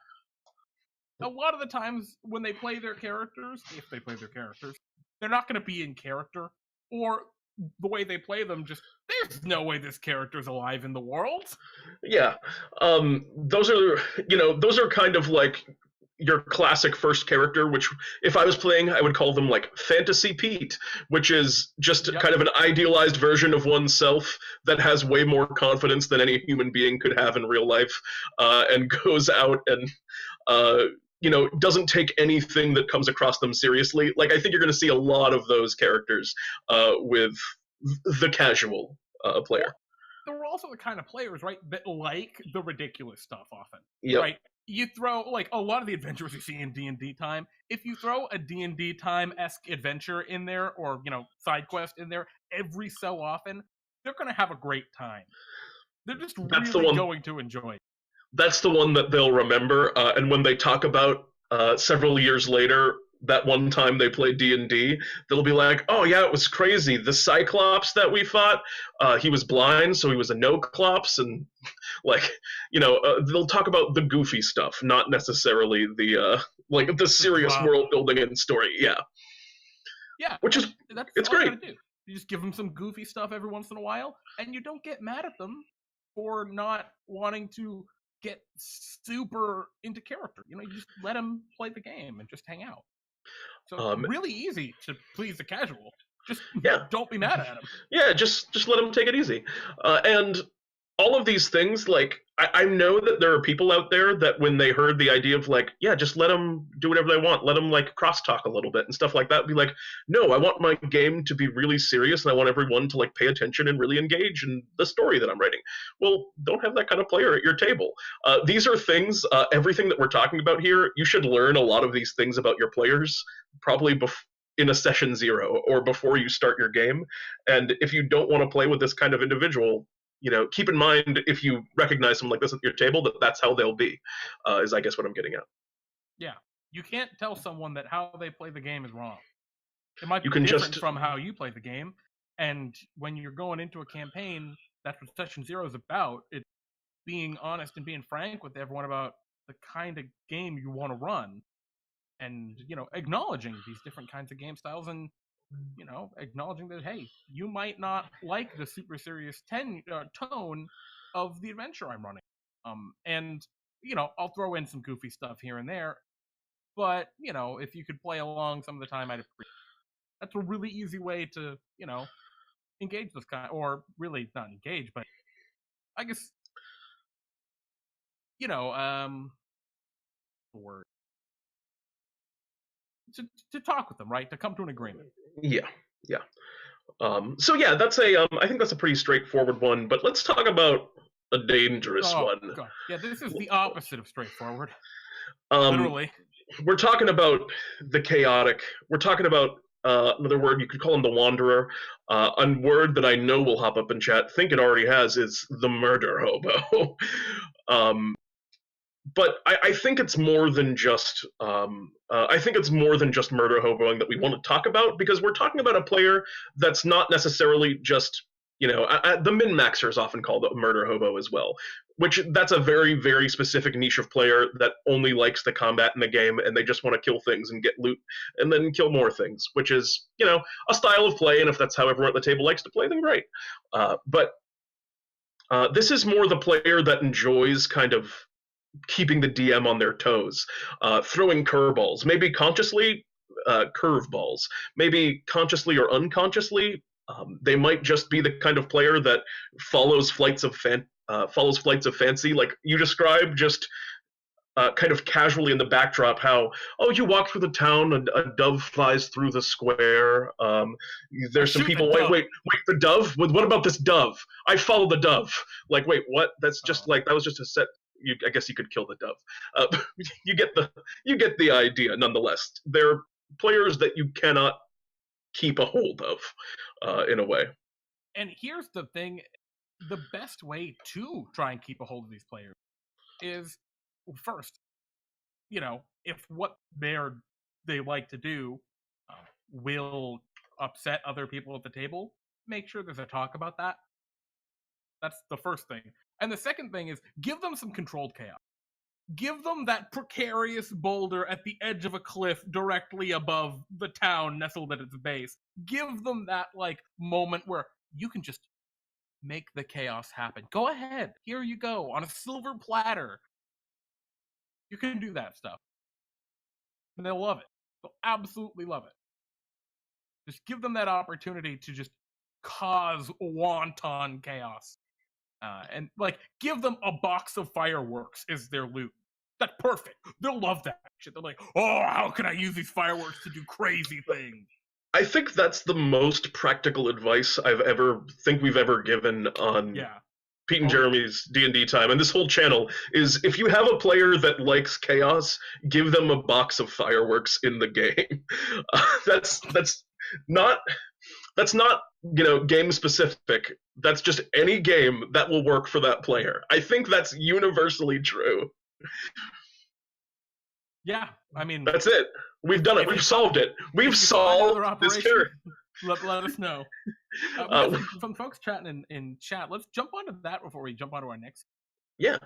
A lot of the times when they play their characters, if they play their characters, they're not going to be in character, or the way they play them, just there's no way this character's alive in the world. Yeah, those are kind of like your classic first character, which if I was playing, I would call them like Fantasy Pete, which is just kind of an idealized version of oneself that has way more confidence than any human being could have in real life, and goes out and doesn't take anything that comes across them seriously. Like, I think you're going to see a lot of those characters with the casual player. There were also the kind of players, right, that like the ridiculous stuff often. Yep. Right? You throw, like, a lot of the adventures you see in DnDTime, if you throw a DnDTime-esque adventure in there, or, side quest in there, every so often, they're going to have a great time. They're just really going to enjoy it. That's the one that they'll remember, and when they talk about several years later that one time they played D&D, they'll be like, oh yeah, it was crazy. The Cyclops that we fought, he was blind, so he was a no-clops, and they'll talk about the goofy stuff, not necessarily the serious world building and story. Yeah. Yeah. Which is, it's great. You just give them some goofy stuff every once in a while, and you don't get mad at them for not wanting to get super into character. You just let them play the game and just hang out. So really easy to please the casual. Just don't be mad at them. Yeah, just let them take it easy. And all of these things, like, I know that there are people out there that when they heard the idea of like, yeah, just let them do whatever they want, let them like crosstalk a little bit and stuff like that, be like, no, I want my game to be really serious and I want everyone to like pay attention and really engage in the story that I'm writing. Well, don't have that kind of player at your table. These are things, everything that we're talking about here, you should learn a lot of these things about your players probably in a session 0 or before you start your game. And if you don't want to play with this kind of individual, keep in mind, if you recognize them like this at your table, that's how they'll be, is I guess what I'm getting at. Yeah. You can't tell someone that how they play the game is wrong. It might be different from how you play the game, and when you're going into a campaign, that's what Session 0 is about. It's being honest and being frank with everyone about the kind of game you want to run, and, acknowledging these different kinds of game styles, and acknowledging that, hey, you might not like the super serious tone of the adventure I'm running. And, I'll throw in some goofy stuff here and there, but, if you could play along some of the time, I'd appreciate it. That's a really easy way to, engage this kind, or really not engage, but I guess, the word. To talk with them, right? To come to an agreement. Yeah. So yeah, that's I think that's a pretty straightforward one, but let's talk about a dangerous one. God. Yeah, this is the opposite of straightforward. Literally. We're talking about the chaotic. We're talking about another word, you could call him the wanderer. A word that I know will hop up in chat, think it already has, is the murder hobo. But I think it's more than just murder hoboing that we want to talk about, because we're talking about a player that's not necessarily just, the min-maxers often called a murder hobo as well. which that's a very, very specific niche of player that only likes the combat in the game, and they just want to kill things and get loot and then kill more things, which is, a style of play, and if that's how everyone at the table likes to play, then great. But this is more the player that enjoys kind of keeping the DM on their toes, throwing curveballs, maybe consciously curveballs, maybe consciously or unconsciously. They might just be the kind of player that follows flights of fancy, like you described, just kind of casually in the backdrop. How you walk through the town, a dove flies through the square. There's some people. Wait, the dove. What about this dove? I follow the dove. Like, wait, what? That's just that was just a set. I guess you could kill the dove. You get the idea. Nonetheless, they're players that you cannot keep a hold of, in a way. And here's the thing: the best way to try and keep a hold of these players is, first, if what they like to do will upset other people at the table, make sure there's a talk about that. That's the first thing. And the second thing is, give them some controlled chaos. Give them that precarious boulder at the edge of a cliff directly above the town nestled at its base. Give them that, moment where you can just make the chaos happen. Go ahead. Here you go. On a silver platter. You can do that stuff. And they'll love it. They'll absolutely love it. Just give them that opportunity to just cause wanton chaos. And give them a box of fireworks as their loot. That's perfect. They'll love that shit. They're like, oh, how can I use these fireworks to do crazy things? I think that's the most practical advice we've ever given on Pete and Jeremy's D&D time, and this whole channel is, if you have a player that likes chaos, give them a box of fireworks in the game. That's not game specific. That's just any game that will work for that player. I think that's universally true. Yeah, I mean, that's it. We've done it. We've solved it. We've solved this character. Let us know. Some folks chatting in chat. Let's jump onto that before we jump onto our next. Yeah.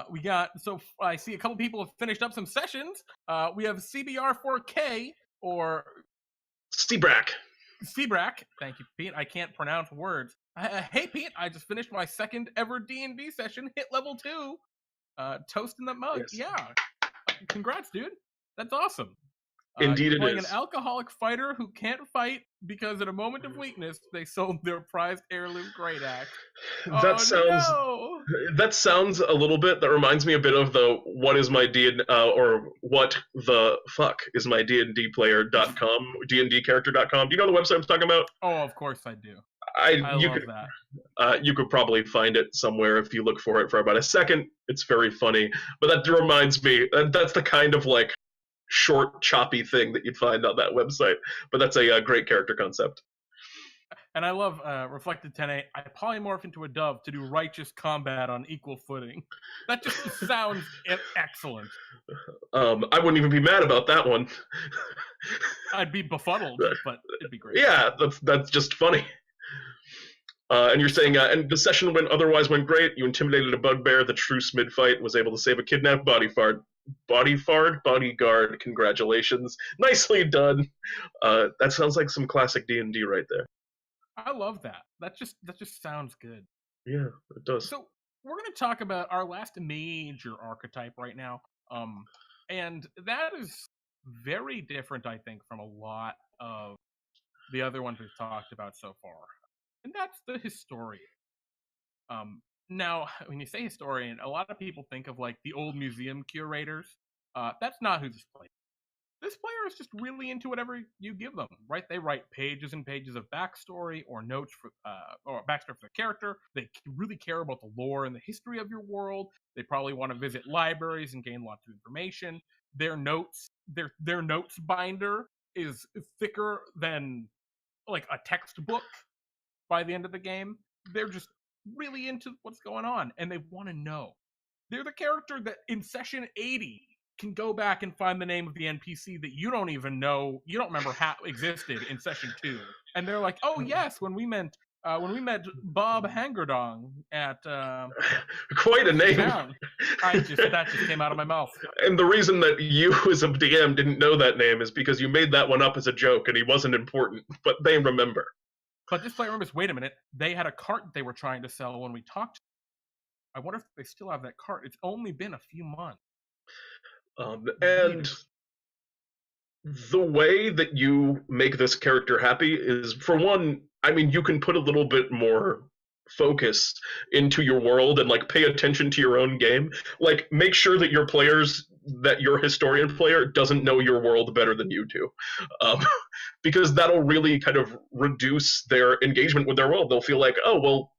We got, so I see a couple people have finished up some sessions. We have CBR4K or Seabrack. Thank you, Pete. I can't pronounce words. Hey, Pete, I just finished my second ever D&D session. Hit level 2. Toasting the mug. Yes. Yeah. Congrats, dude. That's awesome. Indeed, it is. An alcoholic fighter who can't fight because, in a moment of weakness, they sold their prized heirloom great axe. That sounds a little bit. That reminds me a bit of the what is my or what the fuck is my D&D player.com, DnDcharacter.com. Do you know the website I'm talking about? Oh, of course I do. I love that. You could probably find it somewhere if you look for it for about a second. It's very funny, but that reminds me. That's the kind of short, choppy thing that you'd find on that website. But that's a great character concept. And I love Reflected 10A. I polymorph into a dove to do righteous combat on equal footing. That just sounds excellent. I wouldn't even be mad about that one. I'd be befuddled, but it'd be great. Yeah, that's just funny. And you're saying, and the session otherwise went great. You intimidated a bugbear. The truce mid-fight was able to save a kidnapped bodyguard. Congratulations, nicely done. That sounds like some classic D&D right there. I love that. That just sounds good. Yeah, it does. So we're going to talk about our last major archetype right now, and that is very different, I think, from a lot of the other ones we've talked about so far, and that's the historian. Now, when you say historian, a lot of people think of the old museum curators. That's not who this player is. This player is just really into whatever you give them, right? They write pages and pages of backstory or notes or backstory for the character. They really care about the lore and the history of your world. They probably want to visit libraries and gain lots of information. Their notes binder is thicker than a textbook by the end of the game. They're just really into what's going on, and they want to know. They're the character that in session 80 can go back and find the name of the NPC that you don't even know, you don't remember how existed in session 2. And they're like, oh yes, when we met When we met Bob Hangerdong at Quite a name. Town, that just came out of my mouth. And the reason that you, as a DM, didn't know that name is because you made that one up as a joke, and he wasn't important, but they remember. But this player remembers, wait a minute, they had a cart they were trying to sell when we talked to them. I wonder if they still have that cart. It's only been a few months. And the way that you make this character happy is, for one, I mean, you can put a little bit more focus into your world and like pay attention to your own game. Like, make sure that your historian player doesn't know your world better than you do, because that'll really kind of reduce their engagement with their world. They'll feel like, oh well,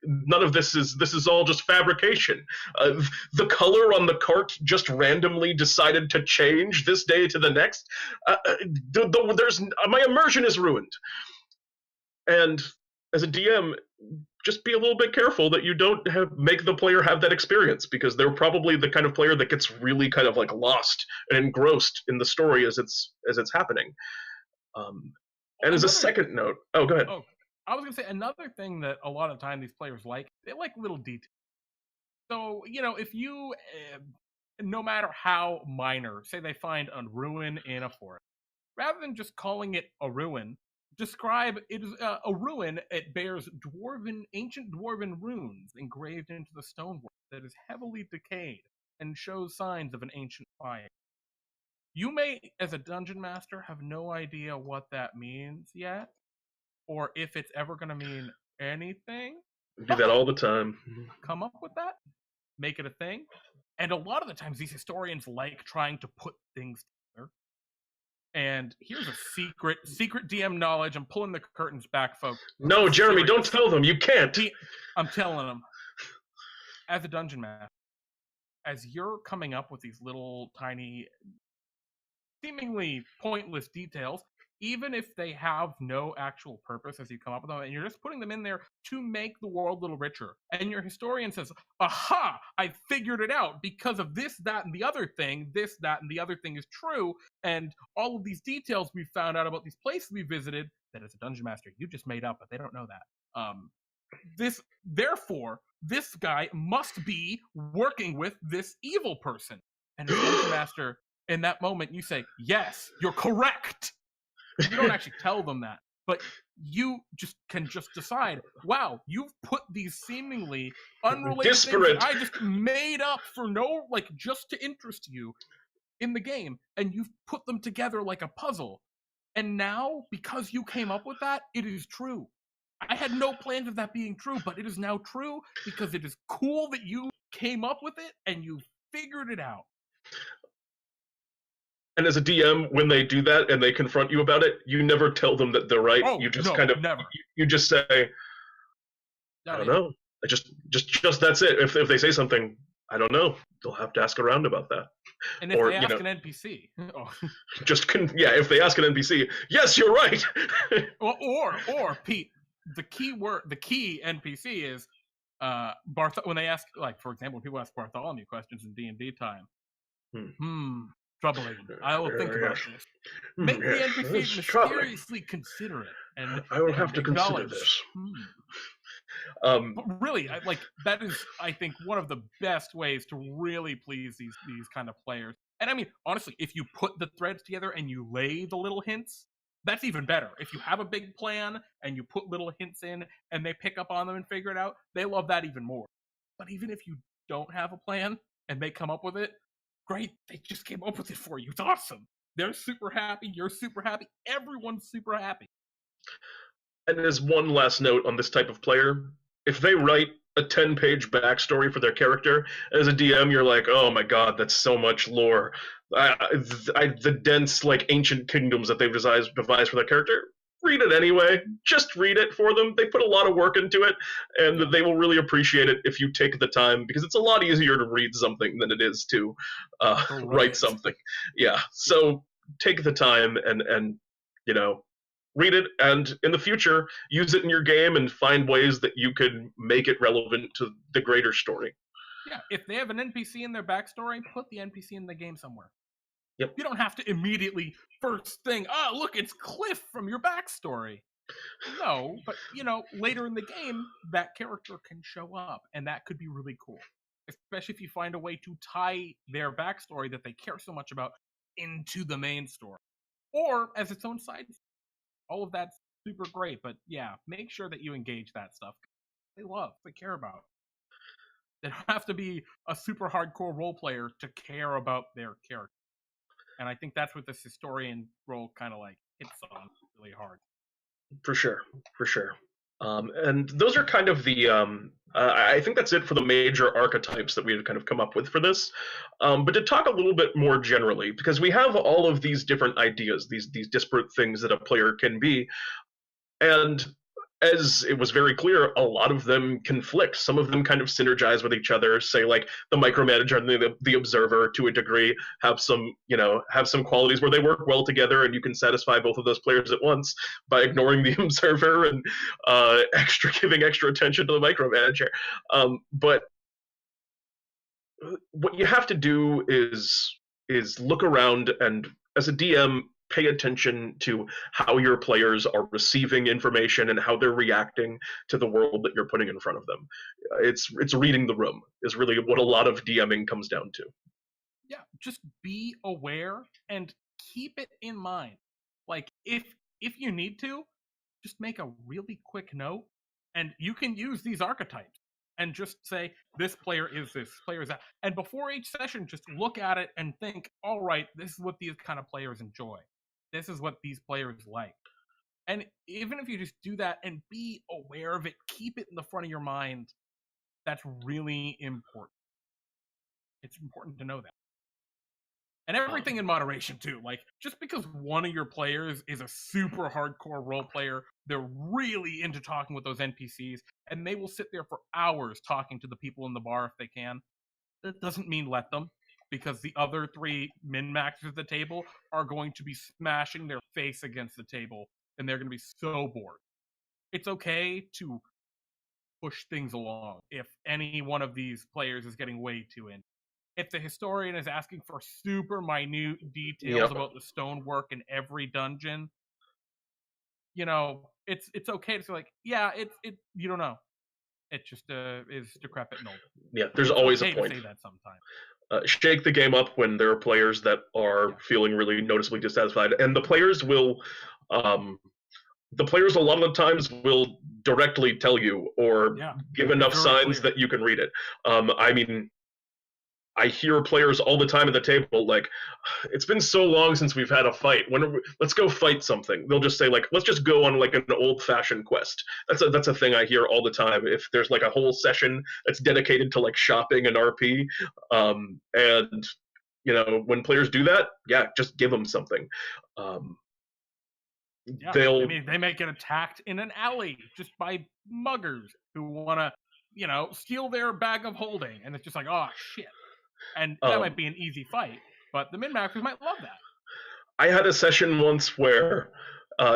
none of this is all just fabrication. The color on the cart just randomly decided to change this day to the next. There's my immersion is ruined. And as a DM, just be a little bit careful that you don't make the player have that experience, because they're probably the kind of player that gets really kind of like lost and engrossed in the story as it's happening. And as a second note, oh, go ahead. Oh, I was going to say another thing that a lot of time these players they like little details. So, if you, no matter how minor, say they find a ruin in a forest, rather than just calling it a ruin, describe it as a ruin. It bears ancient dwarven runes engraved into the stonework that is heavily decayed and shows signs of an ancient fire. You may, as a dungeon master, have no idea what that means yet, or if it's ever going to mean anything. Do that all the time. Come up with that, make it a thing. And a lot of the times these historians like trying to put things together. And here's a secret DM knowledge. I'm pulling the curtains back, folks. No, Jeremy, don't tell them. You can't. I'm telling them. As a dungeon master, as you're coming up with these little tiny, seemingly pointless details, even if they have no actual purpose as you come up with them, and you're just putting them in there to make the world a little richer. And your historian says, aha, I figured it out because of this, that, and the other thing. This, that, and the other thing is true. And all of these details we found out about these places we visited that as a dungeon master you just made up, but they don't know that. Therefore, this guy must be working with this evil person. And as a dungeon master, in that moment, you say, yes, you're correct. You don't actually tell them that, but you can decide, wow, you've put these seemingly unrelated things that I just made up for just to interest you in the game, and you've put them together like a puzzle. And now, because you came up with that, it is true. I had no plans of that being true, but it is now true because it is cool that you came up with it and you figured it out. And as a DM, when they do that and they confront you about it, you never tell them that they're right. Oh, you just never. You just say, I don't know. Just that's it. If they say something, I don't know, they'll have to ask around about that. And if they ask an NPC, if they ask an NPC, yes, you're right. or Pete, the key NPC is when they ask, like, for example, when people ask Bartholomew questions in DnDTime. Troubling. I will think about this. Make the NPC mysteriously consider it, and I will have to consider this. But really, that is, I think, one of the best ways to really please these kind of players. And I mean, honestly, if you put the threads together and you lay the little hints, that's even better. If you have a big plan and you put little hints in and they pick up on them and figure it out, they love that even more. But even if you don't have a plan and they come up with it, great, they just came up with it for you. It's awesome. They're super happy. You're super happy. Everyone's super happy. And as one last note on this type of player, if they write a 10-page backstory for their character, as a DM, you're like, oh my god, that's so much lore. The dense, ancient kingdoms that they've devised for their character, read it anyway. Just read it for them. They put a lot of work into it, and they will really appreciate it if you take the time, because it's a lot easier to read something than it is to write something. Yeah, so take the time and read it, and in the future, use it in your game and find ways that you can make it relevant to the greater story. Yeah, if they have an NPC in their backstory, put the NPC in the game somewhere. Yep. You don't have to immediately, first thing, look, it's Cliff from your backstory. No, but later in the game, that character can show up, and that could be really cool. Especially if you find a way to tie their backstory that they care so much about into the main story, or as its own side. All of that's super great, but yeah, make sure that you engage that stuff. They care about. They don't have to be a super hardcore role player to care about their character, and I think that's what this historian role kind of like hits on really hard. For sure, for sure. And those are kind of the. I think that's it for the major archetypes that we had kind of come up with for this. But to talk a little bit more generally, because we have all of these different ideas, these disparate things that a player can be, and as it was very clear, a lot of them conflict. Some of them kind of synergize with each other. Say, like the micromanager and the observer, to a degree, have some qualities where they work well together, and you can satisfy both of those players at once by ignoring the observer and giving extra attention to the micromanager. But what you have to do is look around and, as a DM, pay attention to how your players are receiving information and how they're reacting to the world that you're putting in front of them. It's reading the room is really what a lot of DMing comes down to. Yeah, just be aware and keep it in mind. Like if you need to, just make a really quick note, and you can use these archetypes and just say this player is this player is that, and before each session just look at it and think, all right, this is what these kind of players enjoy, this is what these players like. And even if you just do that and be aware of it, keep it in the front of your mind, that's really important. It's important to know that. And everything in moderation too. Like, just because one of your players is a super hardcore role player, they're really into talking with those NPCs, and they will sit there for hours talking to the people in the bar if they can. That doesn't mean let them, because the other three min maxers at the table are going to be smashing their face against the table, and they're going to be so bored. It's okay to push things along if any one of these players is getting way too in. If the historian is asking for super minute details Yep. about the stonework in every dungeon, it's okay to say, like, yeah, it you don't know. It just is decrepit and old. Yeah, there's It's always a okay to point. say that sometimes. Shake the game up when there are players that are Yeah. feeling really noticeably dissatisfied, and um, the players a lot of the times will directly tell you or Yeah. give Be enough very signs clear. that you can read it. I mean, I hear players all the time at the table like, "It's been so long since we've had a fight. Let's go fight something." They'll just say like, "Let's just go on like an old-fashioned quest." That's a thing I hear all the time. If there's like a whole session that's dedicated to like shopping and RP, and when players do that, yeah, just give them something. Um, Yeah. they'll They may get attacked in an alley just by muggers who want to, steal their bag of holding, and it's just like, oh shit. And that might um, be an easy fight, but the min maxers might love that. I had a session once where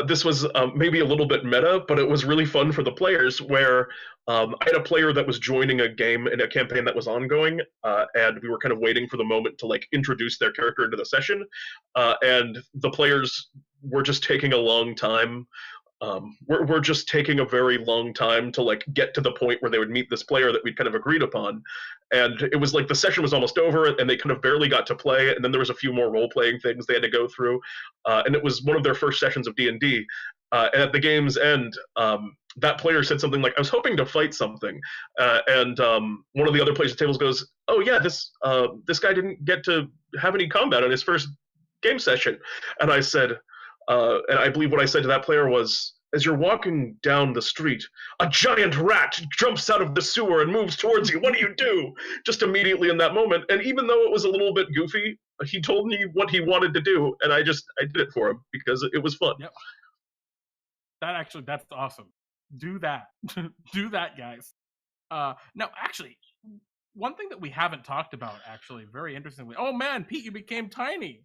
this was maybe a little bit meta, but it was really fun for the players. Where I had a player that was joining a game in a campaign that was ongoing, and we were kind of waiting for the moment to like introduce their character into the session, and the players were just taking a long time. We're just taking a very long time to like get to the point where they would meet this player that we'd kind of agreed upon, and it was like the session was almost over and they kind of barely got to play, and then there was a few more role playing things they had to go through, and it was one of their first sessions of D&D, and at the game's end, that player said something like, "I was hoping to fight something," and one of the other players at the tables goes, "Oh yeah, this guy didn't get to have any combat on his first game session," and I said. And I believe what I said to that player was, as you're walking down the street, a giant rat jumps out of the sewer and moves towards you. What do you do? Just immediately in that moment. And even though it was a little bit goofy, he told me what he wanted to do, and I did it for him because it was fun. Yep. That's awesome. Do that. Do that, guys. No, actually, one thing that we haven't talked about, actually, very interestingly. Oh man, Pete, you became tiny.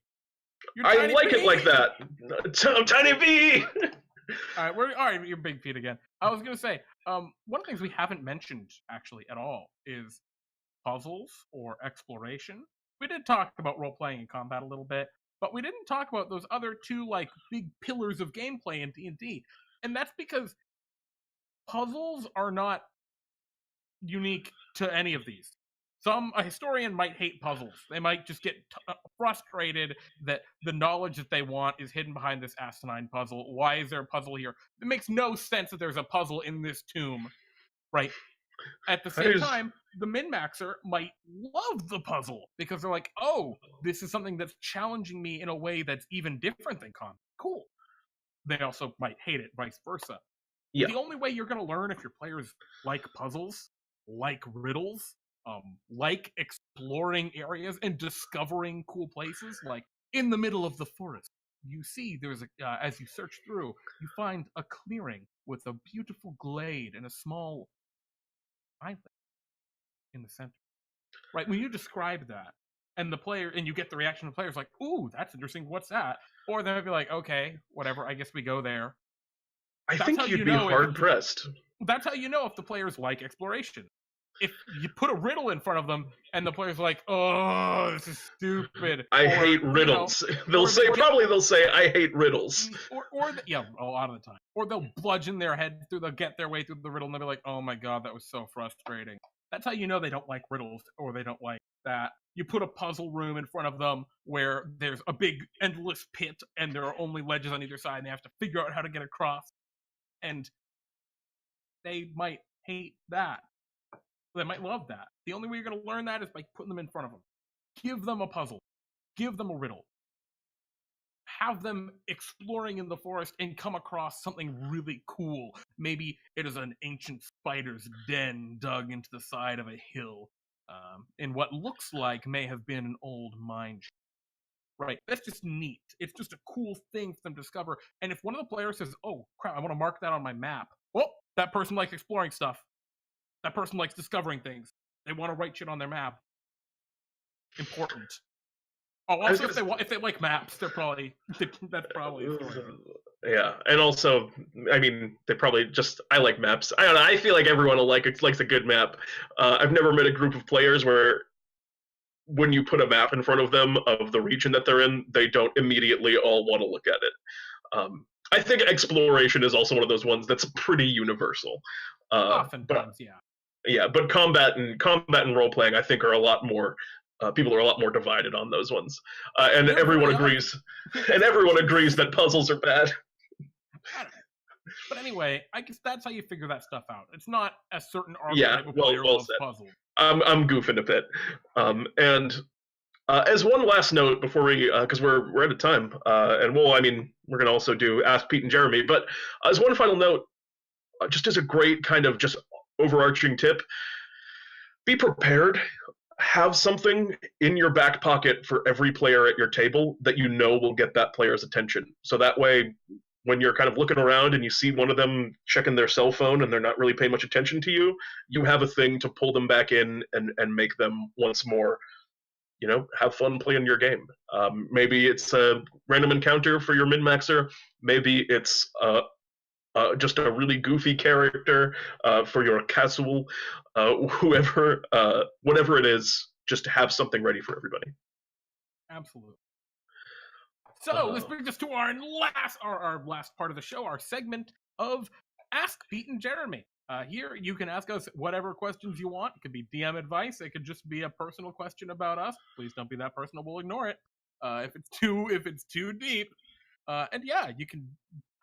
You're I tiny like Pete. it like that. I'm Tiny B. All right. You're big Pete again. I was gonna say, one of the things we haven't mentioned actually at all is puzzles or exploration. We did talk about role playing and combat a little bit, but we didn't talk about those other two like big pillars of gameplay in D&D. And that's because puzzles are not unique to any of these. A historian might hate puzzles. They might just get frustrated that the knowledge that they want is hidden behind this asinine puzzle. Why is there a puzzle here? It makes no sense that there's a puzzle in this tomb, right? At the same time, the min-maxer might love the puzzle because they're like, oh, this is something that's challenging me in a way that's even different than combat. Cool. They also might hate it, vice versa. Yeah. The only way you're going to learn if your players like puzzles, like riddles, like exploring areas and discovering cool places, like in the middle of the forest, you see there's as you search through, you find a clearing with a beautiful glade and a small island in the center. Right? When you describe that, and you get the reaction of the players like, ooh, that's interesting, what's that? Or they might be like, okay, whatever, I guess we go there. I think you'd be hard-pressed. That's how you know if the players like exploration. If you put a riddle in front of them and the player's like, oh, this is stupid. I hate riddles. They'll say, I hate riddles. Yeah, a lot of the time. Or they'll bludgeon their head they'll get their way through the riddle and they'll be like, oh my god, that was so frustrating. That's how you know they don't like riddles or they don't like that. You put a puzzle room in front of them where there's a big endless pit and there are only ledges on either side and they have to figure out how to get across. And they might hate that. They might love that. The only way you're going to learn that is by putting them in front of them. Give them a puzzle. Give them a riddle. Have them exploring in the forest and come across something really cool. Maybe it is an ancient spider's den dug into the side of a hill in what looks like may have been an old mine shaft. Right, that's just neat. It's just a cool thing for them to discover. And if one of the players says, oh, crap, I want to mark that on my map. Well, that person likes exploring stuff. That person likes discovering things. They want to write shit on their map. Important. Oh, also, if they like maps, that's probably yeah, and also, I mean, they probably just, I like maps. I don't know, I feel like everyone likes a good map. I've never met a group of players where when you put a map in front of them of the region that they're in, they don't immediately all want to look at it. I think exploration is also one of those ones that's pretty universal. Oftentimes, yeah. Yeah, but combat and role playing, I think, are a lot more. People are a lot more divided on those ones, and everyone agrees. And everyone agrees that puzzles are bad. But anyway, I guess that's how you figure that stuff out. It's not a certain archetype of player loves puzzles. I'm goofing a bit, and as one last note before we, because we're out of time, and we're going to also do Ask Pete and Jeremy, but as one final note, just as a great kind of just overarching tip, be prepared. Have something in your back pocket for every player at your table that you know will get that player's attention. So that way, when you're kind of looking around and you see one of them checking their cell phone and they're not really paying much attention to you, you have a thing to pull them back in and make them once more, have fun playing your game. Maybe it's a random encounter for your min-maxer. Maybe it's just a really goofy character for your casual, whatever it is, just to have something ready for everybody. Absolutely. So this brings us to our last part of the show, our segment of Ask Pete and Jeremy. Here you can ask us whatever questions you want. It could be DM advice. It could just be a personal question about us. Please don't be that personal. We'll ignore it if it's too deep. And yeah, you can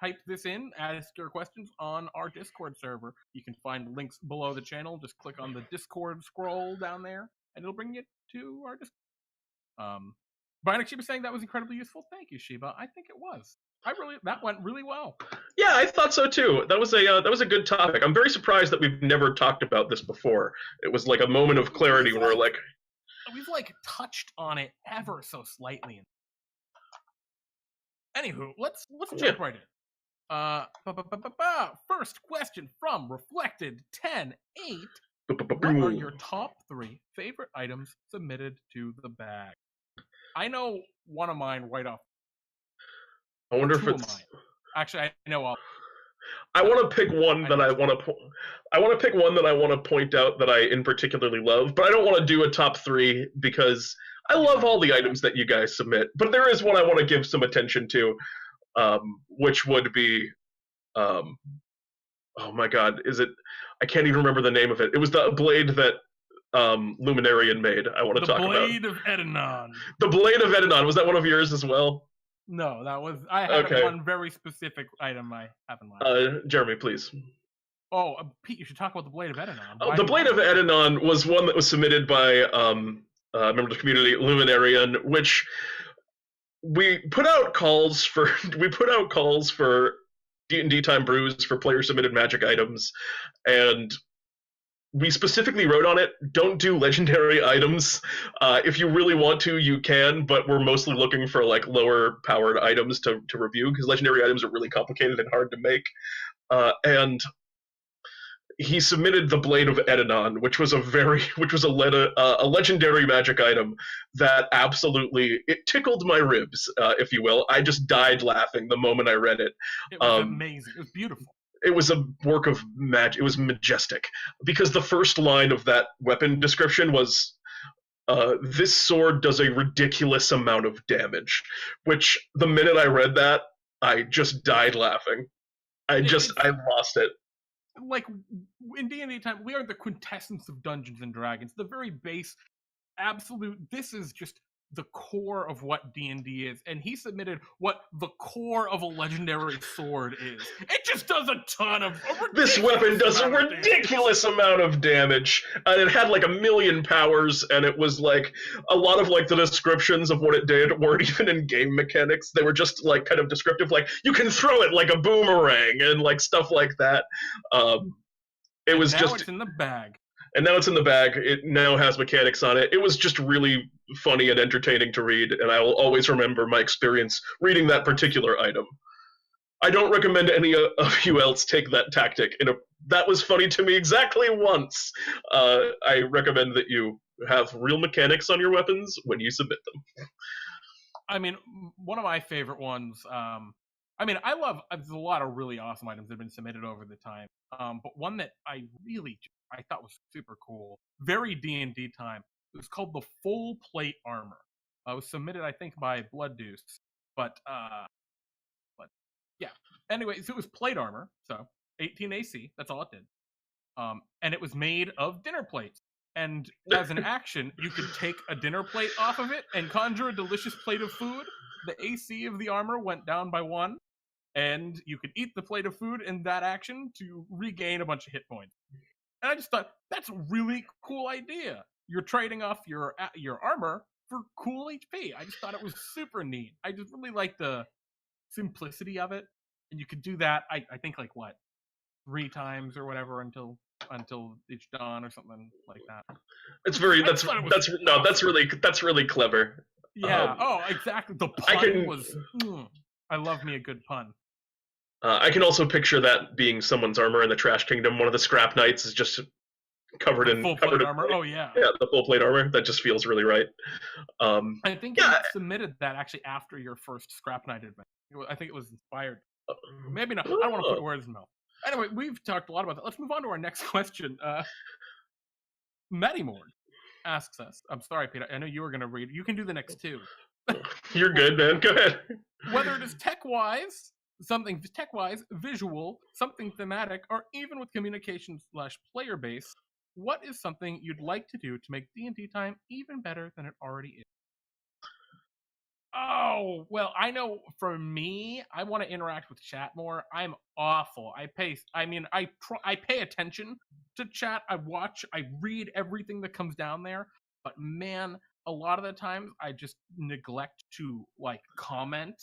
type this in, ask your questions on our Discord server. You can find links below the channel. Just click on the Discord scroll down there, and it'll bring you to our Discord. Brian Sheba saying that was incredibly useful. Thank you, Sheba. I think it was. That went really well. Yeah, I thought so too. That was a good topic. I'm very surprised that we've never talked about this before. It was like a moment of clarity where we're like, we've touched on it ever so slightly. Anywho, let's jump right in. First question from Reflected 10-8. What are your top 3 favorite items submitted to the bag? I know one of mine right off. I wonder if it's mine. Actually, I know all. I want to pick one that I want to point out that I in particularly love, but I don't want to do a top 3 because I love all the items that you guys submit. But there is one I want to give some attention to, which would be um, oh my god, is it? I can't even remember the name of it. It was the blade that Luminarian made. I want to The talk about Blade of Edenon. the blade of Edenon. Was that one of yours as well? No, that was I had Okay, one very specific item I have in mind. Jeremy, please. Oh, Pete, you should talk about the Blade of Edenon. Oh, the blade of Edenon was one that was submitted by a member of the community, Luminarian, which we put out calls for. We put out calls for DnDTime brews for player submitted magic items, and we specifically wrote on it, don't do legendary items. If you really want to, you can, but we're mostly looking for like lower powered items to review, because legendary items are really complicated and hard to make. And he submitted the Blade of Edenon, which was a legendary magic item that absolutely, it tickled my ribs, if you will. I just died laughing the moment I read it. It was amazing. It was beautiful. It was a work of magic. It was majestic, because the first line of that weapon description was, this sword does a ridiculous amount of damage, which the minute I read that, I just died laughing. I lost it. Like, in DnDTime, we are the quintessence of Dungeons and Dragons. The very base, absolute, this is just the core of what D&D is, and he submitted what the core of a legendary sword is. It just does a ton of... This weapon does a ridiculous amount of damage, and it had like 1,000,000 powers, and it was like, a lot of like the descriptions of what it did weren't even in game mechanics. They were just like kind of descriptive, like, you can throw it like a boomerang, and like stuff like that. It was just... it's in the bag. And now it's in the bag. It now has mechanics on it. It was just really funny and entertaining to read, and I will always remember my experience reading that particular item. I don't recommend any of you else take that tactic. That was funny to me exactly once. I recommend that you have real mechanics on your weapons when you submit them. I mean, one of my favorite ones... there's a lot of really awesome items that have been submitted over the time. But one that I thought was super cool, very D&D time, it was called the Full Plate Armor. It was submitted, I think, by Blood Deuce. But yeah. Anyway, so it was plate armor, so 18 AC, that's all it did. And it was made of dinner plates. And as an action, you could take a dinner plate off of it and conjure a delicious plate of food. The AC of the armor went down by 1. And you could eat the plate of food in that action to regain a bunch of hit points. And I just thought, that's a really cool idea. You're trading off your armor for cool HP. I just thought it was super neat. I just really like the simplicity of it. And you could do that, I think, like, 3 times or whatever until it's dawn or something like that. It's that's really clever. Yeah. Exactly. The pun was... I love me a good pun. I can also picture that being someone's armor in the Trash Kingdom. One of the scrap knights is just covered in armor. Oh yeah, the full plate armor. That just feels really right. I think you submitted that actually after your first scrap knight event. I think it was inspired. Maybe not. I don't want to put words in mouth. Anyway, we've talked a lot about that. Let's move on to our next question. Medimord asks us. I'm sorry, Peter. I know you were going to read. You can do the next 2. You're good, man. Go ahead. Whether it is tech-wise, something tech-wise, visual, something thematic, or even with communication/player base, what is something you'd like to do to make D&D time even better than it already is? Oh, well, I know for me, I want to interact with chat more. I'm awful. I pay attention to chat. I watch, I read everything that comes down there. But man, a lot of the times I just neglect to comment.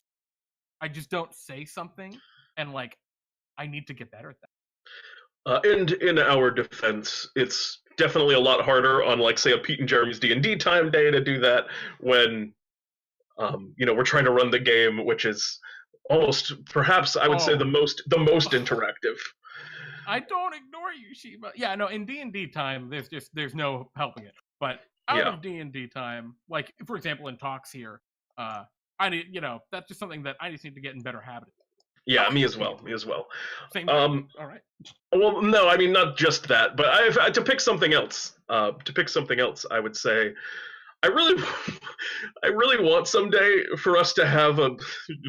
I just don't say something, and I need to get better at that. And in our defense, it's definitely a lot harder on say a Pete and Jeremy's D&D time day to do that when we're trying to run the game, which is almost, perhaps I would say, the most interactive. I don't ignore you, Sheba. Yeah, no, in D&D time, there's no helping it. But out of D&D time, for example, in talks here, I need, that's just something that I just need to get in better habit. Yeah, me as well. Same thing. All right. Well, no, I mean, not just that, but to pick something else. I would say I really, I really want someday for us to have a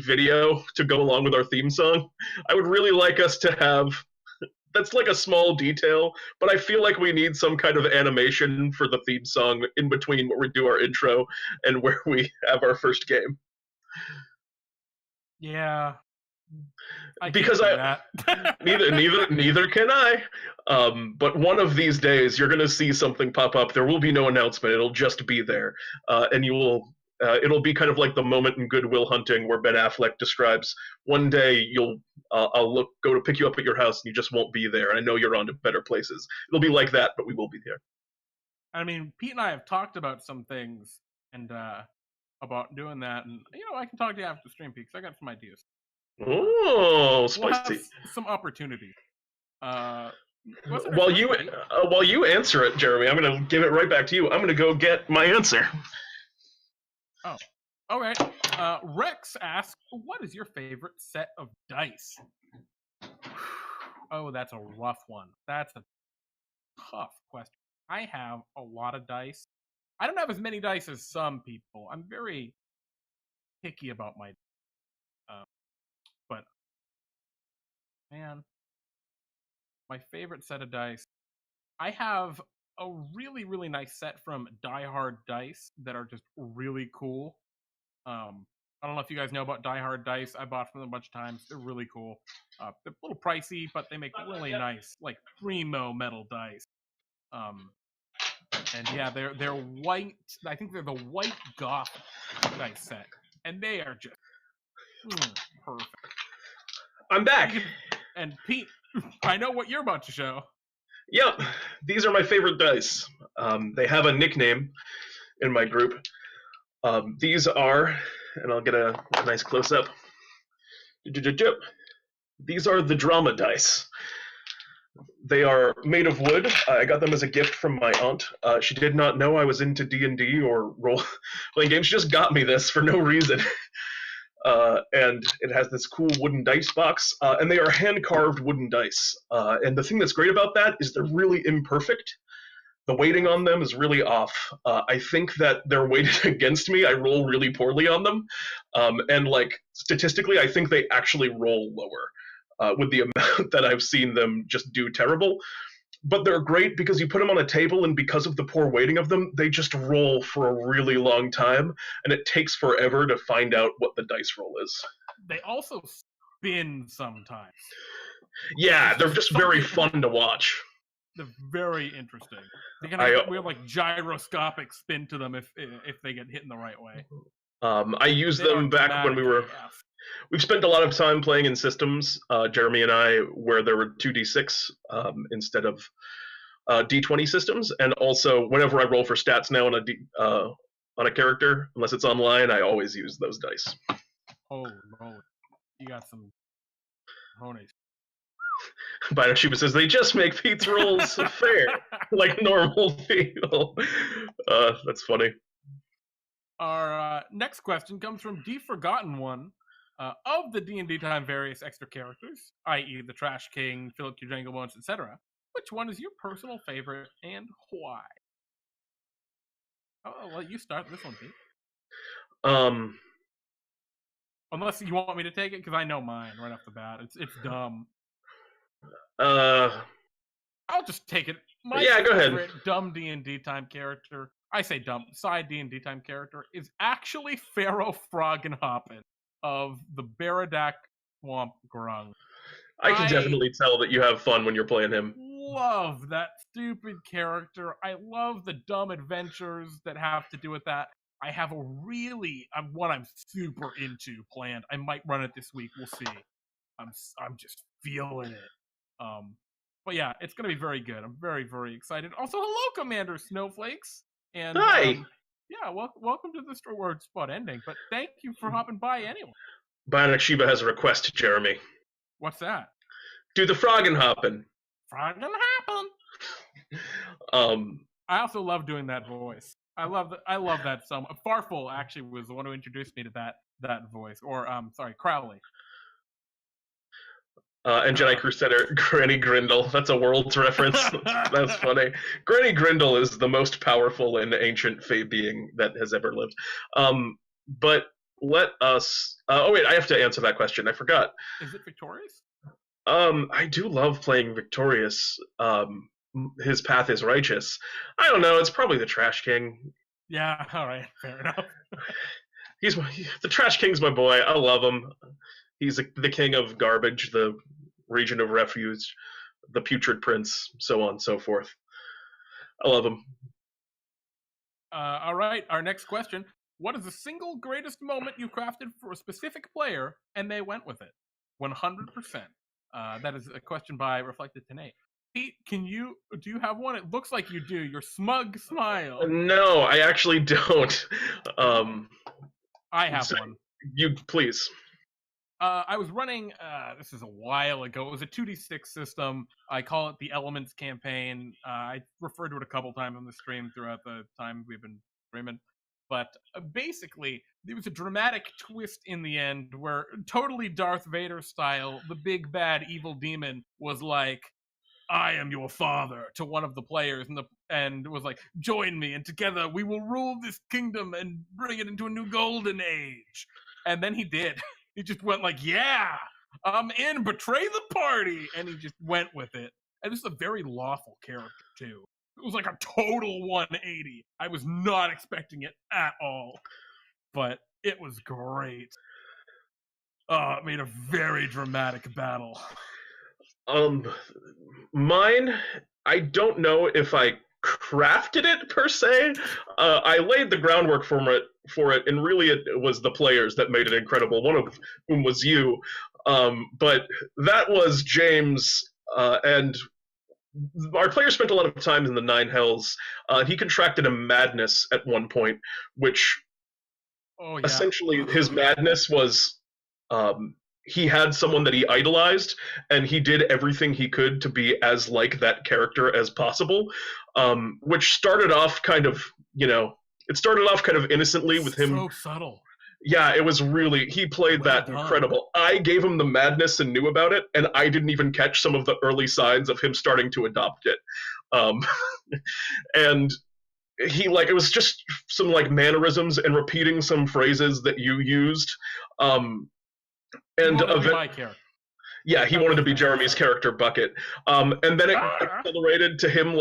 video to go along with our theme song. I would really like us to have. That's like a small detail, but I feel like we need some kind of animation for the theme song in between where we do our intro and where we have our first game. Yeah, I Because can't do I that. neither can I. But one of these days, you're gonna see something pop up. There will be no announcement. It'll just be there, and you will. It'll be kind of like the moment in Good Will Hunting where Ben Affleck describes one day I'll go to pick you up at your house and you just won't be there. And I know you're on to better places. It'll be like that, but we will be there. I mean, Pete and I have talked about some things and about doing that, and I can talk to you after stream, Pete, 'cause I got some ideas. Oh, We'll have spicy! some opportunity. While you answer it, Jeremy, I'm gonna give it right back to you. I'm gonna go get my answer. Oh, all right. Rex asks, "What is your favorite set of dice?" Oh, that's a rough one. That's a tough question. I have a lot of dice. I don't have as many dice as some people. I'm very picky about my, but man, my favorite set of dice. I have a really, really nice set from Die Hard Dice that are just really cool. I don't know if you guys know about Die Hard Dice. I bought from them a bunch of times. They're really cool. They're a little pricey, but they make really nice, like primo metal dice. And yeah, they're white. I think they're the white goth dice set, and they are just perfect. I'm back. And Pete, I know what you're about to show. Yep, these are my favorite dice. They have a nickname in my group. These are, and I'll get a nice close up. These are the drama dice. They are made of wood. I got them as a gift from my aunt. She did not know I was into D&D or role-playing games. She just got me this for no reason. And it has this cool wooden dice box, and they are hand-carved wooden dice. And the thing that's great about that is they're really imperfect. The weighting on them is really off. I think that they're weighted against me. I roll really poorly on them. And like statistically, I think they actually roll lower with the amount that I've seen them just do terrible. But they're great because you put them on a table, and because of the poor weighting of them, they just roll for a really long time, and it takes forever to find out what the dice roll is. They also spin sometimes. Yeah, they're just very fun to watch. They're very interesting. They can have weird, like gyroscopic spin to them if they get hit in the right way. I used them back when we've spent a lot of time playing in systems, Jeremy and I, where there were 2d6 instead of d20 systems, and also whenever I roll for stats now on a character, unless it's online, I always use those dice. Holy moly, you got some ponies. Binoshiba says they just make Pete's rolls fair, like normal people. That's funny. Our next question comes from The Forgotten One. Of the DnDTime various extra characters, i.e. the Trash King, Philip Q. Jangle Bones, etc., which one is your personal favorite and why? I'll let you start this one, Pete. Unless you want me to take it, because I know mine right off the bat. It's dumb. I'll just take it. My go ahead. Dumb DnDTime character, I say dumb, side DnDTime character, is actually Pharaoh Froggenhoppen of the Baradak Swamp Grung. I can definitely tell that you have fun when you're playing him. Love that stupid character. I love the dumb adventures that have to do with that. I have one I'm super into planned. I might run it this week. We'll see. I'm just feeling it. But yeah, it's gonna be very good. I'm very, very excited. Also, hello, Commander Snowflakes. And hi. Yeah, welcome to the Word Spot ending. But thank you for hopping by anyway. Bionic Shiba has a request, Jeremy. What's that? Do the Froggenhoppen. Froggenhoppen. I also love doing that voice. I love that so much. Farfel actually was the one who introduced me to that voice. Or Crowley. And Jedi Crusader Granny Grindle. That's a Worlds reference. That's funny. Granny Grindle is the most powerful and ancient Fey being that has ever lived. But let us. Oh wait, I have to answer that question. I forgot. Is it Victorious? I do love playing Victorious. His path is righteous. I don't know. It's probably the Trash King. Yeah. All right. Fair enough. The Trash King's my boy. I love him. He's the king of garbage, the region of refuge, the putrid prince, so on and so forth. I love him. All right. Our next question: what is the single greatest moment you crafted for a specific player, and they went with it? 100%. That is a question by Reflected Tonight. Pete, do you have one? It looks like you do. Your smug smile. No, I actually don't. I have one. You please. I was running, this is a while ago, it was a 2d6 system. I call it the Elements campaign. I referred to it a couple times on the stream throughout the time we've been streaming. But basically, there was a dramatic twist in the end where, totally Darth Vader style, the big bad evil demon was like, I am your father, to one of the players, and was like, join me, and together we will rule this kingdom and bring it into a new golden age. And then he did. He just went like, yeah, I'm in, betray the party. And he just went with it. And this is a very lawful character, too. It was like a total 180. I was not expecting it at all. But it was great. It made a very dramatic battle. Mine, I don't know if I crafted it per se. I laid the groundwork for it, and really it was the players that made it incredible. One of whom was you, but that was James, and our players spent a lot of time in the Nine Hells. He contracted a madness at one point, which essentially his madness was. He had someone that he idolized, and he did everything he could to be as like that character as possible, which started off kind of, innocently with him. So subtle. Yeah, it was really, he played that incredible. I gave him the madness and knew about it, and I didn't even catch some of the early signs of him starting to adopt it. And he, it was just some, mannerisms and repeating some phrases that you used. And my character. Yeah, he wanted to be Jeremy's character, Bucket. And then it accelerated to him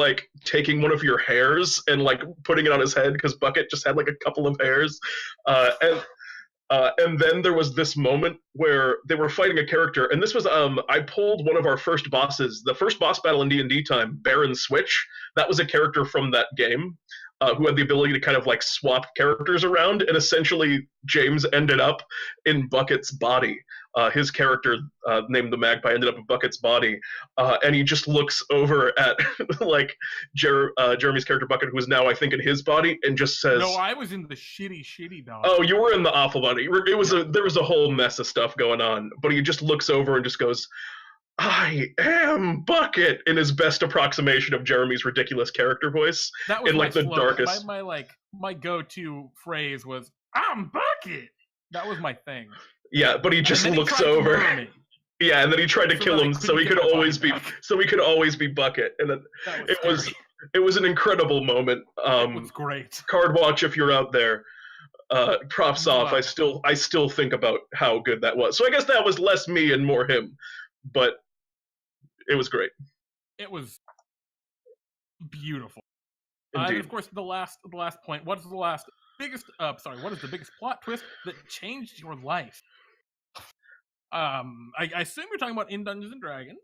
taking one of your hairs and putting it on his head, because Bucket just had a couple of hairs. And then there was this moment where they were fighting a character, and this was I pulled one of our first bosses, the first boss battle in DnDTime, Baron Switch. That was a character from that game. Who had the ability to kind of swap characters around, and essentially James ended up in Bucket's body. His character, named the Magpie, ended up in Bucket's body, and he just looks over at Jeremy's character Bucket, who is now, I think, in his body, and just says, "No, I was in the shitty body." Oh, you were in the awful body. There was a whole mess of stuff going on, but he just looks over and just goes, I am Bucket, in his best approximation of Jeremy's ridiculous character voice. That was in the darkest. My go-to phrase was, I'm Bucket. That was my thing. Yeah, but he just looks over. Yeah, and then he tried to kill him so he could always be Bucket. And then it was an incredible moment. It was great. Card Watch, if you're out there, props off. I still think about how good that was. So I guess that was less me and more him. But it was great. It was beautiful. Indeed. And of course, the last point. What is the biggest plot twist that changed your life? I assume you're talking about in Dungeons and Dragons,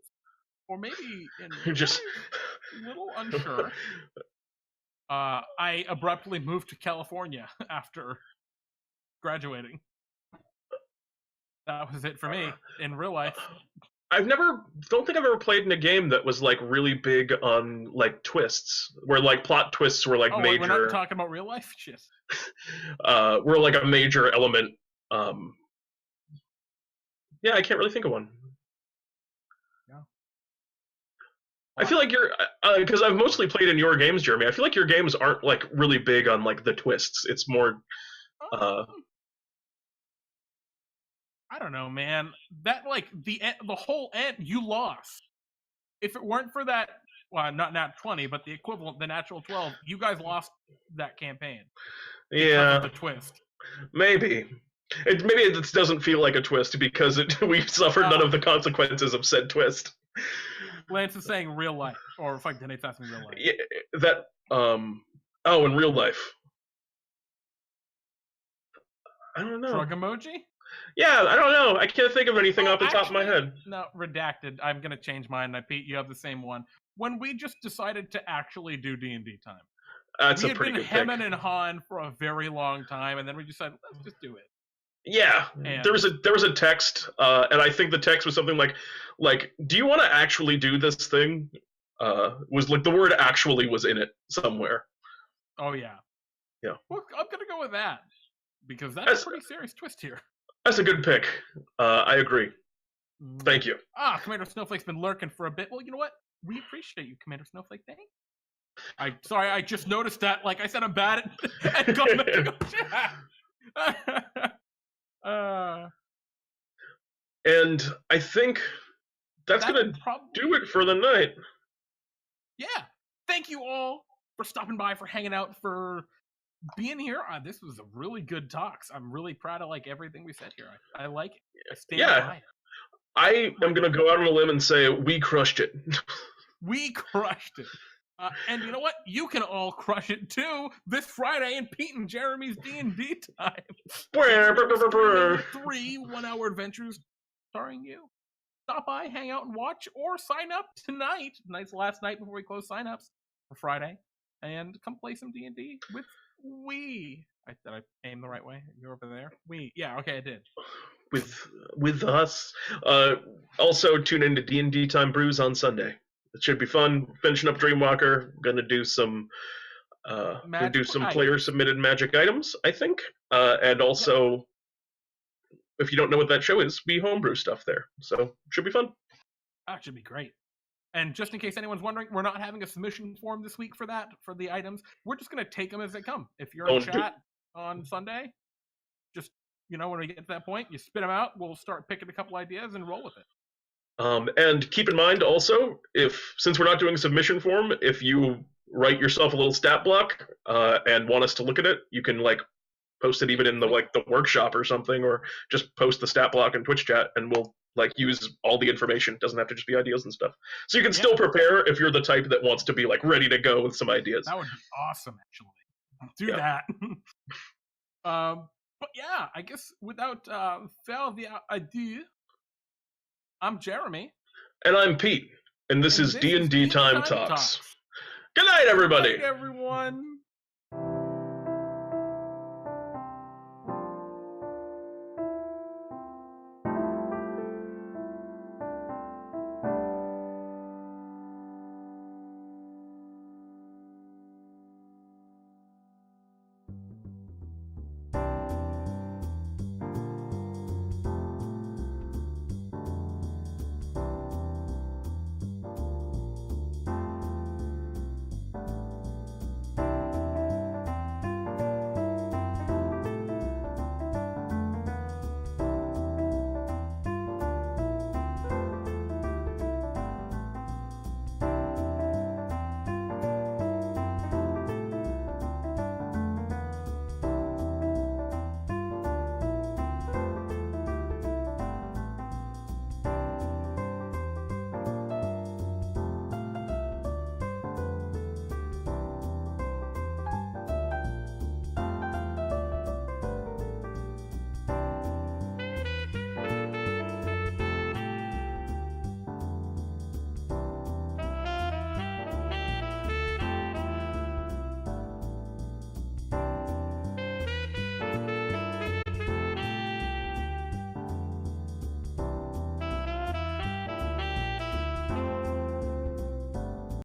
or maybe in just a little unsure. I abruptly moved to California after graduating. That was it for me in real life. Don't think I've ever played in a game that was really big on twists, where plot twists were major. We're not talking about real life shit. Were a major element. Yeah, I can't really think of one. Yeah. I feel like you're, because I've mostly played in your games, Jeremy. I feel like your games aren't really big on the twists. It's more. I don't know, man. That like the whole end, you lost. If it weren't for that, well, not nat 20, but the equivalent, the natural 12, you guys lost that campaign because of Yeah, the twist. maybe. Maybe it doesn't feel like a twist because we suffered none of the Oh, consequences of said twist. Lance is saying real life, or if like Nate's asking real life. Yeah, that oh, in real life. I don't know. Shrug emoji? Yeah, I don't know. I can't think of anything Oh, off the top of my actually, head. no, redacted. I'm gonna change mine. Pete, you have the same one. When we just decided to actually do D&D time, That's we a had pretty been good pick. hemming and hawing for a very long time, and then we decided let's just do it. Yeah, And there was a text, and I think the text was something like, do you want to actually do this thing? Was like the word "actually" was in it somewhere. oh yeah, Yeah, well, I'm gonna go with that because that's that's a pretty serious twist here. that's a good pick. I agree. Thank you. Commander Snowflake's been lurking for a bit. Well, you know what? We appreciate you, Commander Snowflake. Thank you. Sorry, I just noticed that. Like I said, I'm bad at commenting on chat. And I think that's gonna do it for the night. Yeah. Thank you all for stopping by, for hanging out, for being here. This was a really good talks. I'm really proud of like everything we said here. I like it. I stand by it. I am gonna go out on a limb and say we crushed it. We crushed it. And you know what? You can all crush it too this Friday in Pete and Jeremy's D&D time. 3 one-hour adventures starring you. Stop by, hang out, and watch, or sign up tonight. Tonight's the last night before we close signups for Friday, and come play some D&D with we. Did I aim the right way? You're over there. We. Yeah. Okay, I did. With us. Also tune into DnDTime Brews on Sunday. It should be fun. Finishing up Dreamwalker. Gonna do some player submitted magic items, I think. And also, if you don't know what that show is, we homebrew stuff there. So should be fun. That should be great. And just in case anyone's wondering, we're not having a submission form this week for the items. We're just gonna take them as they come. If you're in chat on Sunday, just when we get to that point, you spit them out. We'll start picking a couple ideas and roll with it. And keep in mind also, since we're not doing a submission form, if you write yourself a little stat block and want us to look at it, you can post it even in the workshop or something, or just post the stat block in Twitch chat, and we'll use all the information. It doesn't have to just be ideas and stuff. So you can still prepare if you're the type that wants to be ready to go with some ideas. That would be awesome, actually. Do that. But yeah, I guess without further ado, I'm Jeremy. And I'm Pete. And this is DnDTime Talks. Good night, everybody. Good night, everyone.